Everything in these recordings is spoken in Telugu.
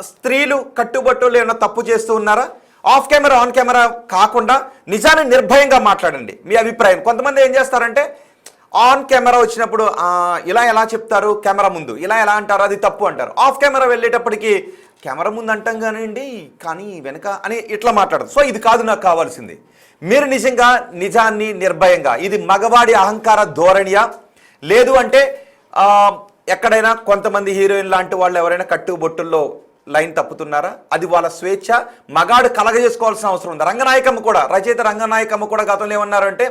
స్త్రీలు కట్టుబట్టులు ఏమైనా తప్పు చేస్తూ ఉన్నారా? ఆఫ్ కెమెరా ఆన్ కెమెరా కాకుండా నిజాన్ని నిర్భయంగా మాట్లాడండి, మీ అభిప్రాయం. కొంతమంది ఏం చేస్తారంటే ఆన్ కెమెరా వచ్చినప్పుడు ఇలా ఎలా చెప్తారు, కెమెరా ముందు ఇలా ఎలా అంటారు, అది తప్పు అంటారు. ఆఫ్ కెమెరా వెళ్ళేటప్పటికి కెమెరా ముందు అంటాం కానివ్వండి కానీ వెనక అని ఇట్లా మాట్లాడదు. సో ఇది కాదు నాకు కావాల్సింది. మీరు నిజంగా నిజాన్ని నిర్భయంగా, ఇది మగవాడి అహంకార ధోరణియా, లేదు అంటే ఎక్కడైనా కొంతమంది హీరోయిన్ లాంటి వాళ్ళు ఎవరైనా కట్టుబొట్టుల్లో లైన్ తప్పుతున్నారా? అది వాళ్ళ స్వేచ్ఛ, మగాడు కలగజేసుకోవాల్సిన అవసరం ఉంది. రంగనాయకమ్మ కూడా, రచయిత రంగనాయకమ్మ కూడా గతంలో ఏమన్నారంటే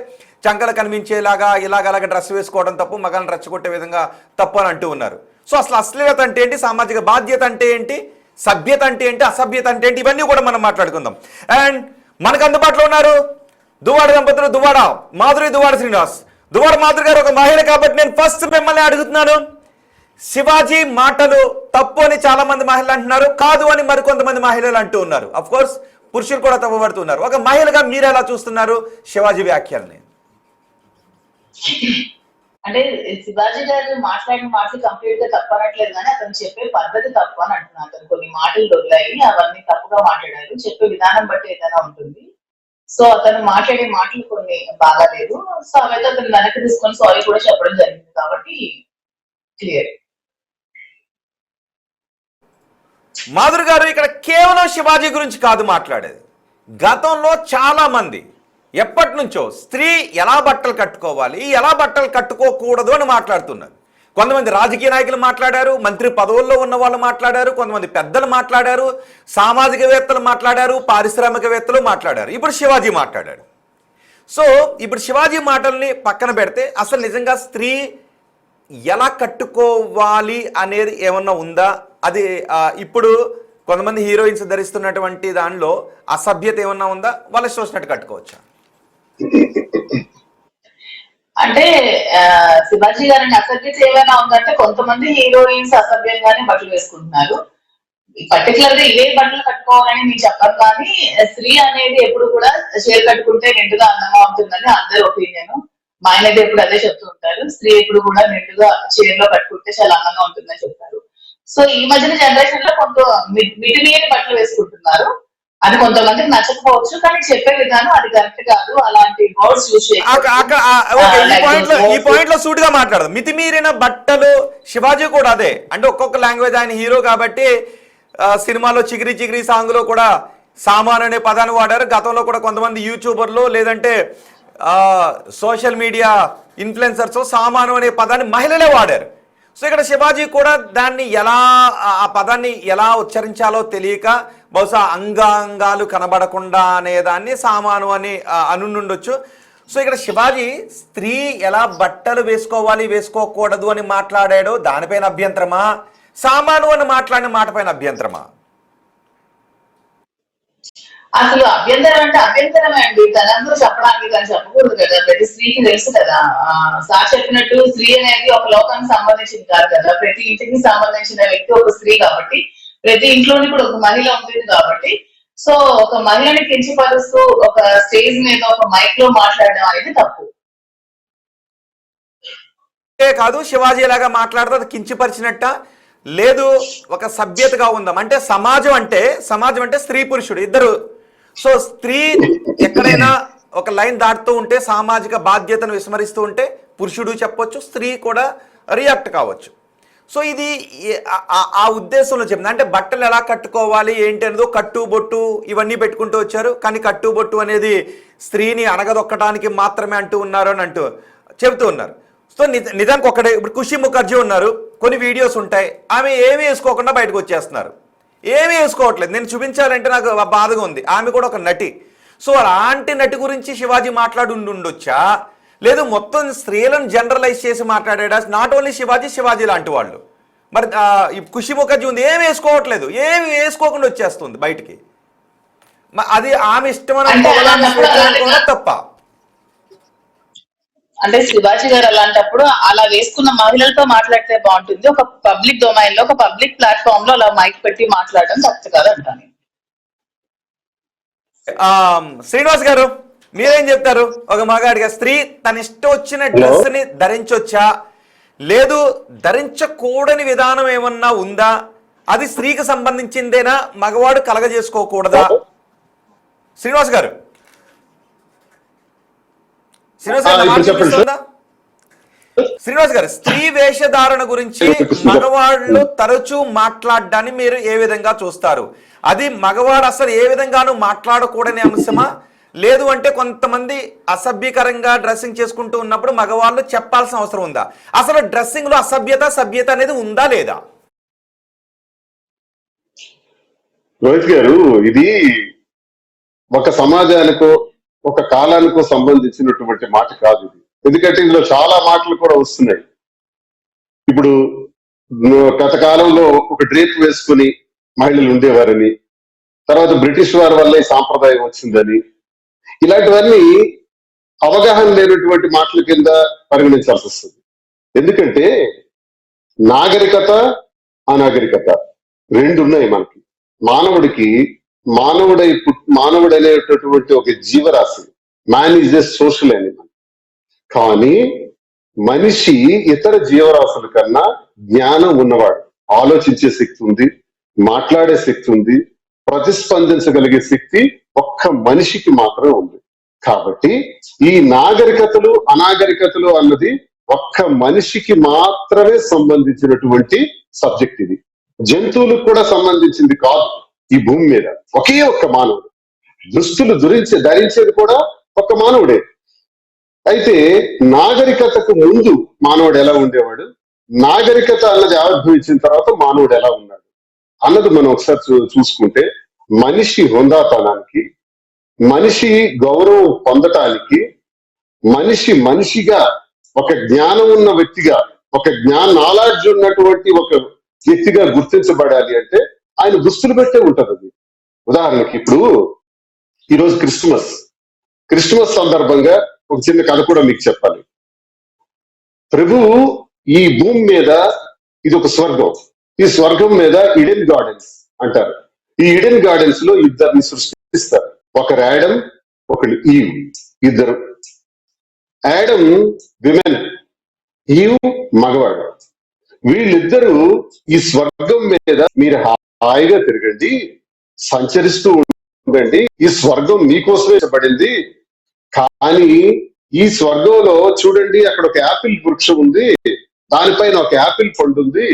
చంకలు కనిపించేలాగా ఇలాగ డ్రెస్ వేసుకోవడం తప్పు, మగాళ్ళని రెచ్చగొట్టే విధంగా తప్పు అని అంటూ ఉన్నారు. సో అసలు అశ్లీలత అంటే ఏంటి, సామాజిక బాధ్యత అంటే ఏంటి, సభ్యత అంటే ఏంటి, అసభ్యత అంటే ఏంటి, ఇవన్నీ కూడా మనం మాట్లాడుకుందాం. అండ్ మనకు అందుబాటులో ఉన్నారు దువ్వాడ దంపతులు, దువ్వాడ మాధురి, దువ్వాడ శ్రీనివాస్. దువ్వాడ మాధురి గారు ఒక మహిళ కాబట్టి నేను ఫస్ట్ మిమ్మల్ని అడుగుతున్నాను, శివాజీ మాటలు తప్పు అని చాలా మంది మహిళలు అంటున్నారు, కాదు అని మరికొంతమంది మహిళలు అంటూ ఉన్నారు. అఫ్ కోర్స్ పురుషులు కూడా తప్పుపడుతున్నారు. ఒక మహిళగా మీరు ఎలా చూస్తున్నారు శివాజీ వ్యాఖ్యల్ని? అంటే శివాజీ గారు మాట్లాడిన మాటలు కంప్లీట్ గా తప్పనట్లేదు, కానీ అతను చెప్పే పద్ధతి తప్పు అని అంటున్నాను. అతను కొన్ని మాటలు దొరికాయి, అవన్నీ తప్పుగా మాట్లాడారు. చెప్పే విధానం బట్టి ఏదైనా ఉంటుంది. సో అతను మాట్లాడే మాటలు కొన్ని బాగాలేదు. సో అవైతే అతను వెనక్కి తీసుకొని సారీ కూడా చెప్పడం జరిగింది కాబట్టి క్లియర్. మాధురి గారు, ఇక్కడ కేవలం శివాజీ గురించి కాదు మాట్లాడేది. గతంలో చాలా మంది ఎప్పటి నుంచో స్త్రీ ఎలా బట్టలు కట్టుకోవాలి, ఎలా బట్టలు కట్టుకోకూడదు అని మాట్లాడుతున్నారు. కొంతమంది రాజకీయ నాయకులు మాట్లాడారు, మంత్రి పదవుల్లో ఉన్న వాళ్ళు మాట్లాడారు, కొంతమంది పెద్దలు మాట్లాడారు, సామాజికవేత్తలు మాట్లాడారు, పారిశ్రామికవేత్తలు మాట్లాడారు, ఇప్పుడు శివాజీ మాట్లాడాడు. సో ఇప్పుడు శివాజీ మాటల్ని పక్కన పెడితే అసలు నిజంగా స్త్రీ ఎలా కట్టుకోవాలి అనేది ఏమన్నా ఉందా? అది ఇప్పుడు కొంతమంది హీరోయిన్స్ ధరిస్తున్నటువంటి దానిలో అసభ్యత ఏమన్నా ఉందా? వాళ్ళ చూసినట్టు కట్టుకోవచ్చా? అంటే శివాజీ గారిని అసభ్యత ఏమైనా ఉందంటే కొంతమంది హీరోయిన్స్ అసభ్యంగానే బట్టలు వేసుకుంటున్నారు. పర్టికులర్ గా ఇవే బట్టలు కట్టుకోవాలని నేను చెప్పను, కానీ స్త్రీ అనేది ఎప్పుడు కూడా చీర కట్టుకుంటే నిండుగా అందంగా ఉంటుందని అందరి ఒపీనియన్. మా ఆయన ఎప్పుడు అదే చెప్తూ ఉంటారు, స్త్రీ ఎప్పుడు కూడా నిండుగా చీరలో కట్టుకుంటే చాలా అందంగా ఉంటుందని చెప్తారు. సో ఈ మధ్యన జనరేషన్ లో కొంత మితిమీరి బట్టలు వేసుకుంటున్నారు. అది కొంతమందికి నచ్చకపోవచ్చు, కానీ చెప్పే విధానం అది కరెక్ట్ కాదు. అలాంటి వర్డ్స్ యూజ్ ఈ పాయింట్ లో సూటిగా మాట్లాడదు. మితిమీరిన బట్టలు శివాజీ కూడా అదే. అంటే ఒక్కొక్క లాంగ్వేజ్, ఆయన హీరో కాబట్టి సినిమాలో చిగిరి చిగిరి సాంగ్ లో కూడా సామాన్ అనే పదాన్ని వాడారు. గతంలో కూడా కొంతమంది యూట్యూబర్లు లేదంటే సోషల్ మీడియా ఇన్ఫ్లుయెన్సర్స్ సామాను అనే పదాన్ని మహిళలే వాడారు. సో ఇక్కడ శివాజీ కూడా దాన్ని ఎలా, ఆ పదాన్ని ఎలా ఉచ్చరించాలో తెలియక బహుశా అంగాంగాలు కనబడకుండా అనే దాన్ని సామాను అని అనుండొచ్చు. సో ఇక్కడ శివాజీ స్త్రీ ఎలా బట్టలు వేసుకోవాలి వేసుకోకూడదు అని మాట్లాడాడో దానిపైన అభ్యంతరమా, సామాను అని మాట్లాడిన మాట పైన అభ్యంతరమా? అసలు అభ్యంతరం అంటే అభ్యంతరమే అండి. తనందరూ చెప్పడానికి తను చెప్పకూడదు కదా. ప్రతి స్త్రీకి తెలుసు కదా, సార్ చెప్పినట్టు స్త్రీ అనేది ఒక లోకానికి సంబంధించింది కాదు కదా. ప్రతి ఇంటికి సంబంధించిన వ్యక్తి ఒక స్త్రీ కాబట్టి, ప్రతి ఇంట్లోని కూడా ఒక మహిళ ఉంటుంది కాబట్టి, సో ఒక మహిళని కించపరుస్తూ ఒక స్టేజ్ మీద ఒక మైక్ లో మాట్లాడడం అనేది తప్పు కాదు. శివాజీ లాగా మాట్లాడితే అది కించపరిచినట్ట లేదు, ఒక సభ్యతగా ఉందాం. అంటే సమాజం అంటే స్త్రీ పురుషుడు ఇద్దరు. సో స్త్రీ ఎక్కడైనా ఒక లైన్ దాటుతూ ఉంటే, సామాజిక బాధ్యతను విస్మరిస్తూ ఉంటే పురుషుడు చెప్పొచ్చు, స్త్రీ కూడా రియాక్ట్ కావచ్చు. సో ఇది ఆ ఉద్దేశంలో చెప్పింది. అంటే బట్టలు ఎలా కట్టుకోవాలి ఏంటి అనేది కట్టుబొట్టు ఇవన్నీ పెట్టుకుంటూ వచ్చారు, కానీ కట్టుబొట్టు అనేది స్త్రీని అణగదొక్కడానికి మాత్రమే అంటూ ఉన్నారు అని చెబుతూ ఉన్నారు. సో నిజానికి ఒక్కడే. ఇప్పుడు ఖుషి ముఖర్జీ ఉన్నారు, కొన్ని వీడియోస్ ఉంటాయి, ఆమె ఏమీ వేసుకోకుండా బయటకు వచ్చేస్తున్నారు, ఏమీ వేసుకోవట్లేదు. నేను చూపించాలంటే నాకు బాధగా ఉంది. ఆమె కూడా ఒక నటి. సో అలాంటి నటి గురించి శివాజీ మాట్లాడి ఉండొచ్చా, లేదు మొత్తం స్త్రీలను జనరలైజ్ చేసి మాట్లాడాడా? నాట్ ఓన్లీ శివాజీ లాంటి వాళ్ళు. మరి ఖుషి ముఖర్జీ ఉంది, ఏమి వేసుకోవట్లేదు, ఏమి వేసుకోకుండా వచ్చేస్తుంది బయటికి. అది ఆమె ఇష్టమైన తప్ప. అంటే శివాజీ గారు అలాంటప్పుడు అలా వేసుకున్న మహిళలతో మాట్లాడితే బాగుంటుంది. ఒక పబ్లిక్ డొమైన్ లో, ఒక పబ్లిక్ ప్లాట్ఫామ్ లో అలా మైక్ పెట్టి మాట్లాడడం తప్పు కాదు అంటాను. శ్రీనివాస్ గారు మీరేం చెప్తారు? ఒక మగాడిగా స్త్రీ తన ఇష్టం వచ్చిన డ్రెస్ ని ధరించొచ్చా, లేదు ధరించకూడని విధానం ఏమన్నా ఉందా? అది స్త్రీకి సంబంధించిందేనా, మగవాడు కలగజేసుకోకూడదా? శ్రీనివాస్ గారు, శ్రీనివాస్ గారు మాట వినిపిస్తుందా? శ్రీనివాస్ గారు, స్త్రీ వేషధారణ గురించి మగవాళ్ళు తరచూ మాట్లాడడాన్ని మీరు ఏ విధంగా చూస్తారు? అది మగవాడు అసలు ఏ విధంగానూ మాట్లాడకూడని అంశమా, లేదు అంటే కొంతమంది అసభ్యకరంగా డ్రెస్సింగ్ చేసుకుంటూ ఉన్నప్పుడు మగవాళ్ళు చెప్పాల్సిన అవసరం ఉందా? అసలు డ్రెస్సింగ్ లో సభ్యత అనేది ఉందా లేదా? రోహిత్ గారు, ఇది ఒక సమాజానికో ఒక కాలానికో సంబంధించినటువంటి మాట కాదు ఇది. ఎందుకంటే ఇందులో చాలా మాటలు కూడా వస్తున్నాయి. ఇప్పుడు గత కాలంలో ఒక డ్రేప్ వేసుకుని మహిళలు ఉండేవారని, తర్వాత బ్రిటిష్ వారి వల్ల ఈ సాంప్రదాయం వచ్చిందని, ఇలాంటివన్నీ అవగాహన లేనటువంటి మాటల కింద పరిగణించాల్సి వస్తుంది. ఎందుకంటే నాగరికత అనాగరికత రెండు ఉన్నాయి మనకి. మానవుడికి మానవుడనేటటువంటి ఒక జీవరాశి, man is a social animal. కానీ మనిషి ఇతర జీవరాశుల కన్నా జ్ఞానం ఉన్నవాడు, ఆలోచించే శక్తి ఉంది, మాట్లాడే శక్తి ఉంది, ప్రతిస్పందించగలిగే శక్తి ఒక్క మనిషికి మాత్రమే ఉంది. కాబట్టి ఈ నాగరికతలు అనాగరికతలు అన్నది ఒక్క మనిషికి మాత్రమే సంబంధించినటువంటి సబ్జెక్ట్. ఇది జంతువులకు కూడా సంబంధించింది కాదు. ఈ భూమి మీద ఒకే ఒక్క మానవుడు, దుస్తులు ధరించేది కూడా ఒక్క మానవుడే. అయితే నాగరికతకు ముందు మానవుడు ఎలా ఉండేవాడు, నాగరికత అన్నది ఆవిర్భవించిన తర్వాత మానవుడు ఎలా ఉన్నాడు అన్నది మనం ఒకసారి చూసుకుంటే, మనిషి హుందాతనానికి, మనిషి గౌరవం పొందటానికి, మనిషిగా ఒక జ్ఞానం ఉన్న వ్యక్తిగా, ఒక నాలెడ్జ్ ఉన్నటువంటి ఒక వ్యక్తిగా గుర్తించబడాలి అంటే ఆయన దుస్తులు పెట్టే ఉంటది. అది ఉదాహరణకి ఇప్పుడు ఈరోజు క్రిస్మస్ సందర్భంగా ఒక చిన్న కథ కూడా మీకు చెప్పాలి. ప్రభువు ఈ భూమి మీద ఇది ఒక స్వర్గం. ఈ స్వర్గం మీద ఈడెన్ గార్డెన్స్ అంటారు. ఈ ఈడెన్ గార్డెన్స్ లో ఇద్దరిని సృష్టిస్తారు. ఒకరు యాడమ్, ఒకరు ఈవ్. ఇద్దరు. యాడమ్ విమెన్, ఈవ్ మగవాడు. వీళ్ళిద్దరూ ఈ స్వర్గం మీద మీరు హాయిగా తిరగండి, సంచరిస్తూ ఉండండి, ఈ స్వర్గం మీకోసమే పడింది. కానీ ఈ స్వర్గంలో చూడండి, అక్కడ ఒక యాపిల్ వృక్షం ఉంది, దానిపైన ఒక యాపిల్ పండు ఉంది.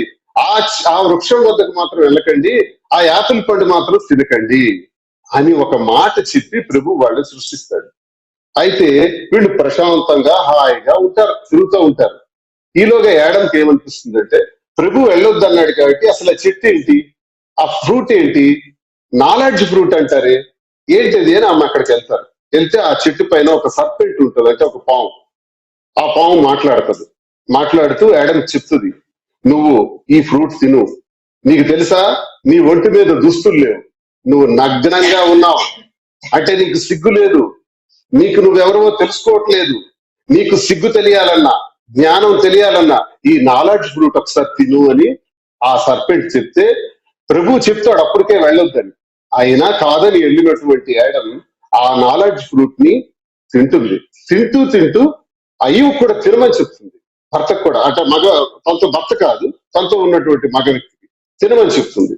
ఆ వృక్షం వద్దకు మాత్రం వెళ్ళకండి, ఆ యాపిల్ పండు మాత్రం తినకండి అని ఒక మాట చెప్పి ప్రభు వాళ్ళు సృష్టిస్తాడు. అయితే వీళ్ళు ప్రశాంతంగా హాయిగా ఉంటారు, తిరుగుతూ ఉంటారు. ఈలోగా యాడమ్కి ఏమనిపిస్తుందంటే, ప్రభు వెళ్ళొద్దు అన్నాడు కాబట్టి అసలు ఆ చెట్టు ఏంటి, ఆ ఫ్రూట్ ఏంటి, నాలెడ్జ్ ఫ్రూట్ అంటారే, ఏంటిది అని ఆమె అక్కడికి వెళ్తారు. వెళ్తే ఆ చెట్టు పైన ఒక సర్పెంట్ ఉంటుంది, అంటే ఒక పాము. ఆ పాము మాట్లాడుతూ యాడమ్ చెప్తుంది, నువ్వు ఈ ఫ్రూట్ తిను, నీకు తెలుసా నీ ఒంటి మీద దుస్తులు లేవు, నువ్వు నగ్నంగా ఉన్నావు, అంటే నీకు సిగ్గు లేదు, నీకు నువ్వెవరో తెలుసుకోవట్లేదు, నీకు సిగ్గు తెలియాలన్నా జ్ఞానం తెలియాలన్నా ఈ నాలెడ్జ్ ఫ్రూట్ ఒకసారి తిను అని ఆ సర్పెంట్ చెప్తే ప్రభు చెప్తాడు అప్పటికే వెళ్ళొద్దని. అయినా కాదని వెళ్ళినటువంటి యాడమ్ ఆ నాలెడ్జ్ ఫ్రూట్ ని తింటుంది. తింటూ అయ్యూ కూడా తినమని చెప్తుంది భర్తకు కూడా. అంటే తనతో భర్త కాదు, తనతో ఉన్నటువంటి మగ వ్యక్తికి తినమని చెప్తుంది.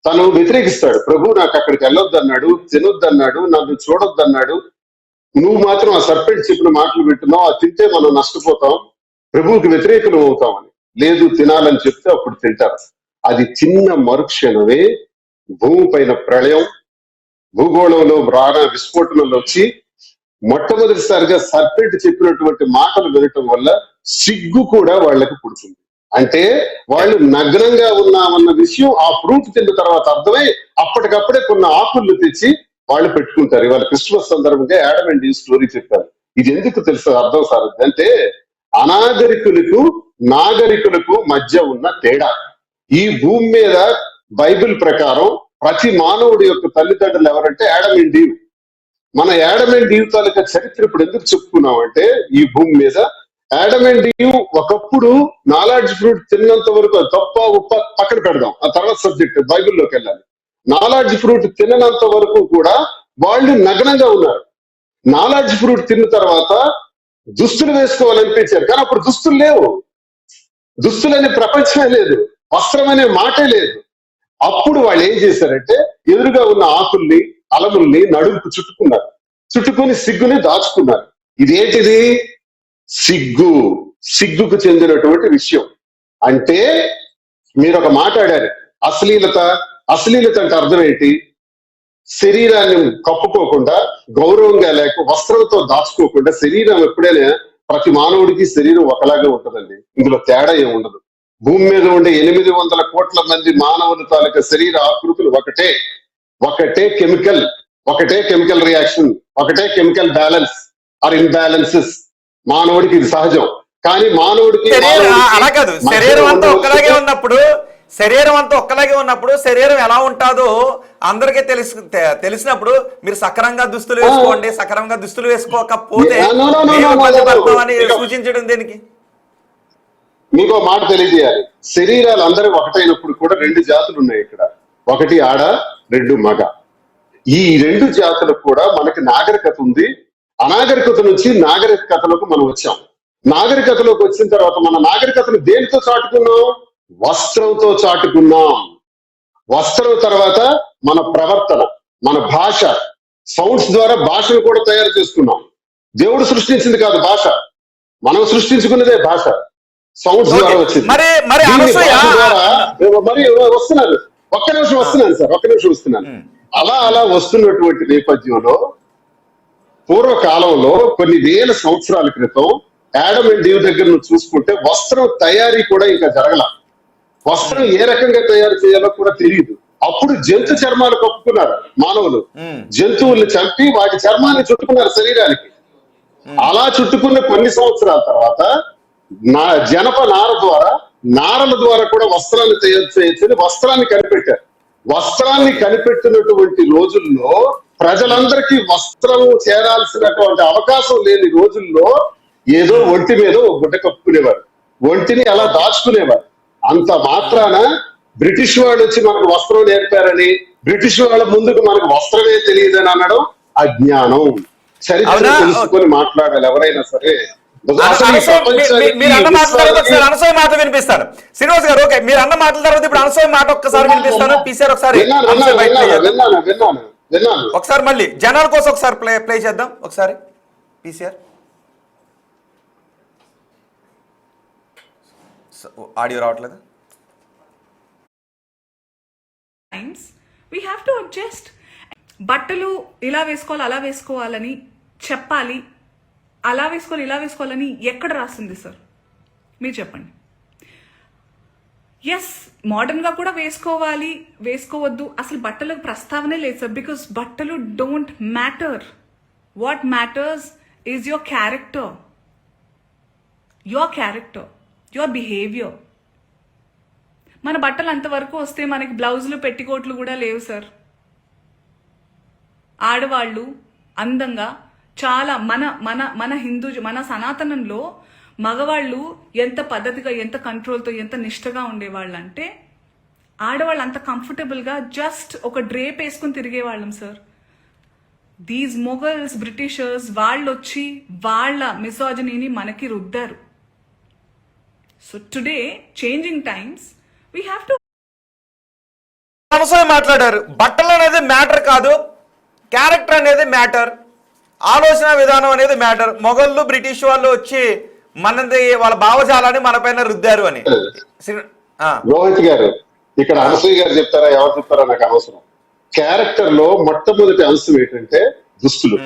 తను వ్యతిరేకిస్తాడు. ప్రభు నాకు అక్కడికి వెళ్ళొద్దన్నాడు, తినొద్దన్నాడు, నన్ను చూడొద్దన్నాడు, నువ్వు మాత్రం ఆ సర్పెంట్ చెప్పిన మాటలు వింటున్నావు, అది తింటే మనం నష్టపోతాం, ప్రభువుకి వ్యతిరేకులు అవుతామని. లేదు తినాలని చెప్తే అప్పుడు తింటారు. అది చిన్న మరుక్షణమే భూమి పైన ప్రళయం, భూగోళంలో ప్రాణ విస్ఫోటనలు వచ్చి మొట్టమొదటిసారిగా సర్పెంట్ చెప్పినటువంటి మాటలు వినటం వల్ల సిగ్గు కూడా వాళ్ళకి పుడుతుంది. అంటే వాళ్ళు నగ్నంగా ఉన్నామన్న విషయం ఆ ఫ్రూట్ తిన్న తర్వాత అర్థమై అప్పటికప్పుడే కొన్ని ఆకులు తెచ్చి వాళ్ళు పెట్టుకుంటారు. ఇవాళ క్రిస్మస్ సందర్భంగా యాడమ్ అండ్ ఈవ్ స్టోరీ చెప్పారు. ఇది ఎందుకు తెలుసు అర్థం సార్ అంటే, అనాగరికులకు నాగరికులకు మధ్య ఉన్న తేడా. ఈ భూమి మీద బైబిల్ ప్రకారం ప్రతి మానవుడి యొక్క తల్లిదండ్రులు ఎవరంటే యాడమ్ అండ్ ఈవ్. మన యాడమ్ అండ్ ఈవ్ తాలూకా చరిత్ర ఇప్పుడు ఎందుకు చెప్పుకున్నామంటే, ఈ భూమి మీద యాడమ్ అండ్ ఈవ్ ఒకప్పుడు నాలెడ్జ్ ఫ్రూట్ తిన్నంత వరకు, తప్ప ఉప్ప పక్కన పెడదాం, ఆ తర్వాత సబ్జెక్ట్ బైబిల్లోకి వెళ్ళాలి. నాలెడ్జ్ ఫ్రూట్ తిననంత వరకు కూడా వాళ్ళు నగ్నంగా ఉన్నారు. నాలెడ్జ్ ఫ్రూట్ తిన్న తర్వాత దుస్తులు వేసుకోవాలనిపించారు, కానీ అప్పుడు దుస్తులు లేవు. దుస్తులు అనే ప్రపంచమే లేదు, వస్త్రం అనే మాటే లేదు. అప్పుడు వాళ్ళు ఏం చేశారంటే ఎదురుగా ఉన్న ఆకుల్ని అలముల్ని నడుముకు చుట్టుకున్నారు, చుట్టుకుని సిగ్గుని దాచుకున్నారు. ఇదేంటిది? సిగ్గుకు చెందినటువంటి విషయం. అంటే మీరు ఒక మాట్లాడారు, అశ్లీలత అంటే అర్థం ఏంటి? శరీరాన్ని కప్పుకోకుండా, గౌరవంగా లేక వస్త్రంతో దాచుకోకుండా, శరీరం ఎప్పుడైనా ప్రతి మానవుడికి శరీరం ఒకలాగే ఉంటుందండి, ఇందులో తేడా ఏమి ఉండదు. భూమి మీద ఉండే 800 కోట్ల మంది మానవుల తాలూకా శరీర ఆకృతులు ఒకటే కెమికల్ రియాక్షన్, ఒకటే కెమికల్ బ్యాలెన్స్ ఆర్ ఇన్బ్యాలెన్సెస్. మానవుడికి ఇది సహజం. కానీ మానవుడికి అలా కాదు, శరీరం అంతా ఒక్కలాగే ఉన్నప్పుడు శరీరం ఎలా ఉంటుందో అందరికీ తెలిసినప్పుడు మీరు సక్రమంగా దుస్తులు వేసుకోండి, సక్రమంగా దుస్తులు వేసుకోకపోతే సూచించడం దేనికి? మీకు మాట తెలియజేయాలి. శరీరాలు అందరూ ఒకటైనప్పుడు కూడా 2 జాతులు ఉన్నాయి ఇక్కడ, ఒకటి ఆడ, 2 మగ. ఈ 2 జాతులకు కూడా మనకి నాగరికత ఉంది. అనాగరికత నుంచి నాగరికతలకు మనం వచ్చాం. నాగరికతలోకి వచ్చిన తర్వాత మన నాగరికతను దేనితో చాటుకున్నాం? వస్త్రంతో చాటుకున్నాం. వస్త్రం తర్వాత మన ప్రవర్తన, మన భాష, సౌండ్స్ ద్వారా భాషను కూడా తయారు చేసుకున్నాం. దేవుడు సృష్టించింది కాదు భాష, మనం సృష్టించుకున్నదే భాష. సౌండ్స్ ద్వారా వచ్చింది. మరి వస్తున్నారు, ఒక్క నిమిషం వస్తున్నాను. అలా వస్తున్నటువంటి నేపథ్యంలో పూర్వకాలంలో కొన్ని వేల సంవత్సరాల క్రితం యాడమ్ అండ్ ఈవ్ దగ్గర నువ్వు చూసుకుంటే వస్త్రం తయారీ కూడా ఇంకా జరగల. వస్త్రం ఏ రకంగా తయారు చేయాలో కూడా తెలియదు. అప్పుడు జంతు చర్మాలు కప్పుకున్నారు మానవులు. జంతువుల్ని చంపి వాటి చర్మాన్ని చుట్టుకున్నారు శరీరానికి. అలా చుట్టుకున్న కొన్ని సంవత్సరాల తర్వాత జనప నారల ద్వారా కూడా వస్త్రాన్ని తయారు చేయొచ్చని వస్త్రాన్ని కనిపెట్టారు. వస్త్రాన్ని కనిపెట్టినటువంటి రోజుల్లో ప్రజలందరికీ వస్త్రం చేరాల్సినటువంటి అవకాశం లేని రోజుల్లో ఏదో ఒంటి మీద ఒక గుడ్డ కప్పుకునేవారు, ఒంటిని అలా దాచుకునేవారు. అంత మాత్రాన బ్రిటిష్ వాళ్ళు వచ్చి మనకు వస్త్రం నేర్పారని, బ్రిటిష్ వాళ్ళ ముందుకు మనకు వస్త్రమే తెలియదని అనడం అజ్ఞానం. చరిత్ర తెలుసుకొని మాట్లాడాలి ఎవరైనా సరే. మీరు అన్న మాటల తర్వాత ఒకసారి అనసూయ మాట వినిపిస్తాను. శ్రీనివాస్ గారు, ఓకే, మీరు అన్న మాటల తర్వాత ఇప్పుడు అనసూయ మాట ఒక్కసారి వినిపిస్తాను. పీసీఆర్ ఒకసారి మళ్ళీ జనాల కోసం ఒకసారి ప్లే చేద్దాం. ఒకసారి పీసీఆర్ ఆడియో రావట్లేదు. We have to adjust. బట్టలు ఇలా వేసుకోవాలి, అలా వేసుకోవాలని చెప్పాలి, అలా వేసుకోవాలి, ఇలా వేసుకోవాలని ఎక్కడ రాస్తుంది సార్? మీరు చెప్పండి. ఎస్, మోడర్న్గా కూడా వేసుకోవాలి, వేసుకోవద్దు, అసలు బట్టలకు ప్రస్తావనే లేదు సార్. బికాస్ బట్టలు don't matter. What matters is your character, your behaviour. మన బట్టలు అంతవరకు వస్తే మనకి బ్లౌజులు, పెట్టికోట్లు కూడా లేవు సార్. ఆడవాళ్ళు అందంగా చాలా మన మన సనాతనంలో మగవాళ్ళు ఎంత పద్ధతిగా, ఎంత కంట్రోల్తో, ఎంత నిష్టగా ఉండేవాళ్ళు అంటే ఆడవాళ్ళు అంత కంఫర్టబుల్గా జస్ట్ ఒక డ్రేప్ వేసుకుని తిరిగేవాళ్ళం సార్. దీస్ మొఘల్స్, బ్రిటిషర్స్ వాళ్ళు వచ్చి వాళ్ళ మిసాజినీని మనకి రుద్దారు. So today changing times we have to. Anasuya మాట్లాడారు, బట్టలు అనేది మ్యాటర్ కాదు, క్యారెక్టర్ అనేది మ్యాటర్, ఆలోచన విధానం అనేది మ్యాటర్. మొఘళ్ళు, బ్రిటిష్ వాళ్ళు వచ్చి మనది వాళ్ళ భావజాలాన్ని మన పైన రుద్దారు అని. రోహిత్ గారు, ఇక్కడ అనసూయ గారు చెప్తారా ఎవరు చెప్తారా నాకు అనవసరం. క్యారెక్టర్ లో మొట్టమొదటి అంశం ఏంటంటే దుస్తులు,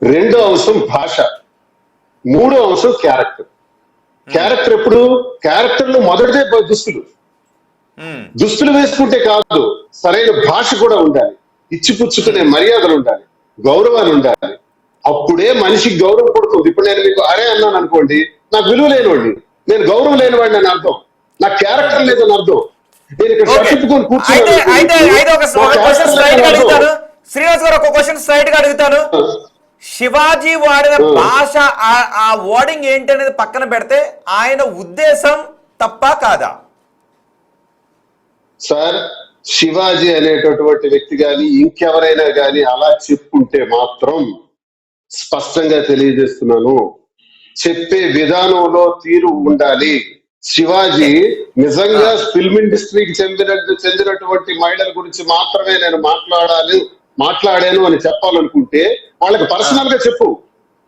రెండో అంశం భాష, మూడో అంశం క్యారెక్టర్. క్యారెక్టర్ ఎప్పుడు? క్యారెక్టర్ లో మొదటిదే దుస్తులు వేసుకుంటే కాదు, సరైన భాష కూడా ఉండాలి, ఇచ్చిపుచ్చుకునే మర్యాదలు ఉండాలి, గౌరవాలు ఉండాలి. అప్పుడే మనిషికి గౌరవం పడుతుంది. ఇప్పుడు నేను మీకు అరే అన్నాను అనుకోండి, నాకు విలువ లేనివాడిని, నేను గౌరవం లేనివాడిని అని అర్థం, నాకు క్యారెక్టర్ లేదని అర్థం. నేను ఇక్కడ చెప్పుకొని శ్రీనివాస్ గారు ఒక క్వశ్చన్ స్ట్రైట్ గా అడుగుతాను. శివాజీ వాడిన భాష, ఆ వర్డింగ్ ఏంటి అనేది పక్కన పెడితే ఆయన ఉద్దేశం తప్ప కాదా సార్? శివాజీ అనేటటువంటి వ్యక్తి గాని ఇంకెవరైనా గాని అలా చెప్పుకుంటే మాత్రం స్పష్టంగా తెలియజేస్తున్నాను, చెప్పే విధానంలో తీరు ఉండాలి. శివాజీ నిజంగా ఫిల్మ్ ఇండస్ట్రీకి చెందినటువంటి మహిళల గురించి మాత్రమే నేను మాట్లాడాను అని చెప్పాలనుకుంటే వాళ్ళకి పర్సనల్ గా చెప్పు.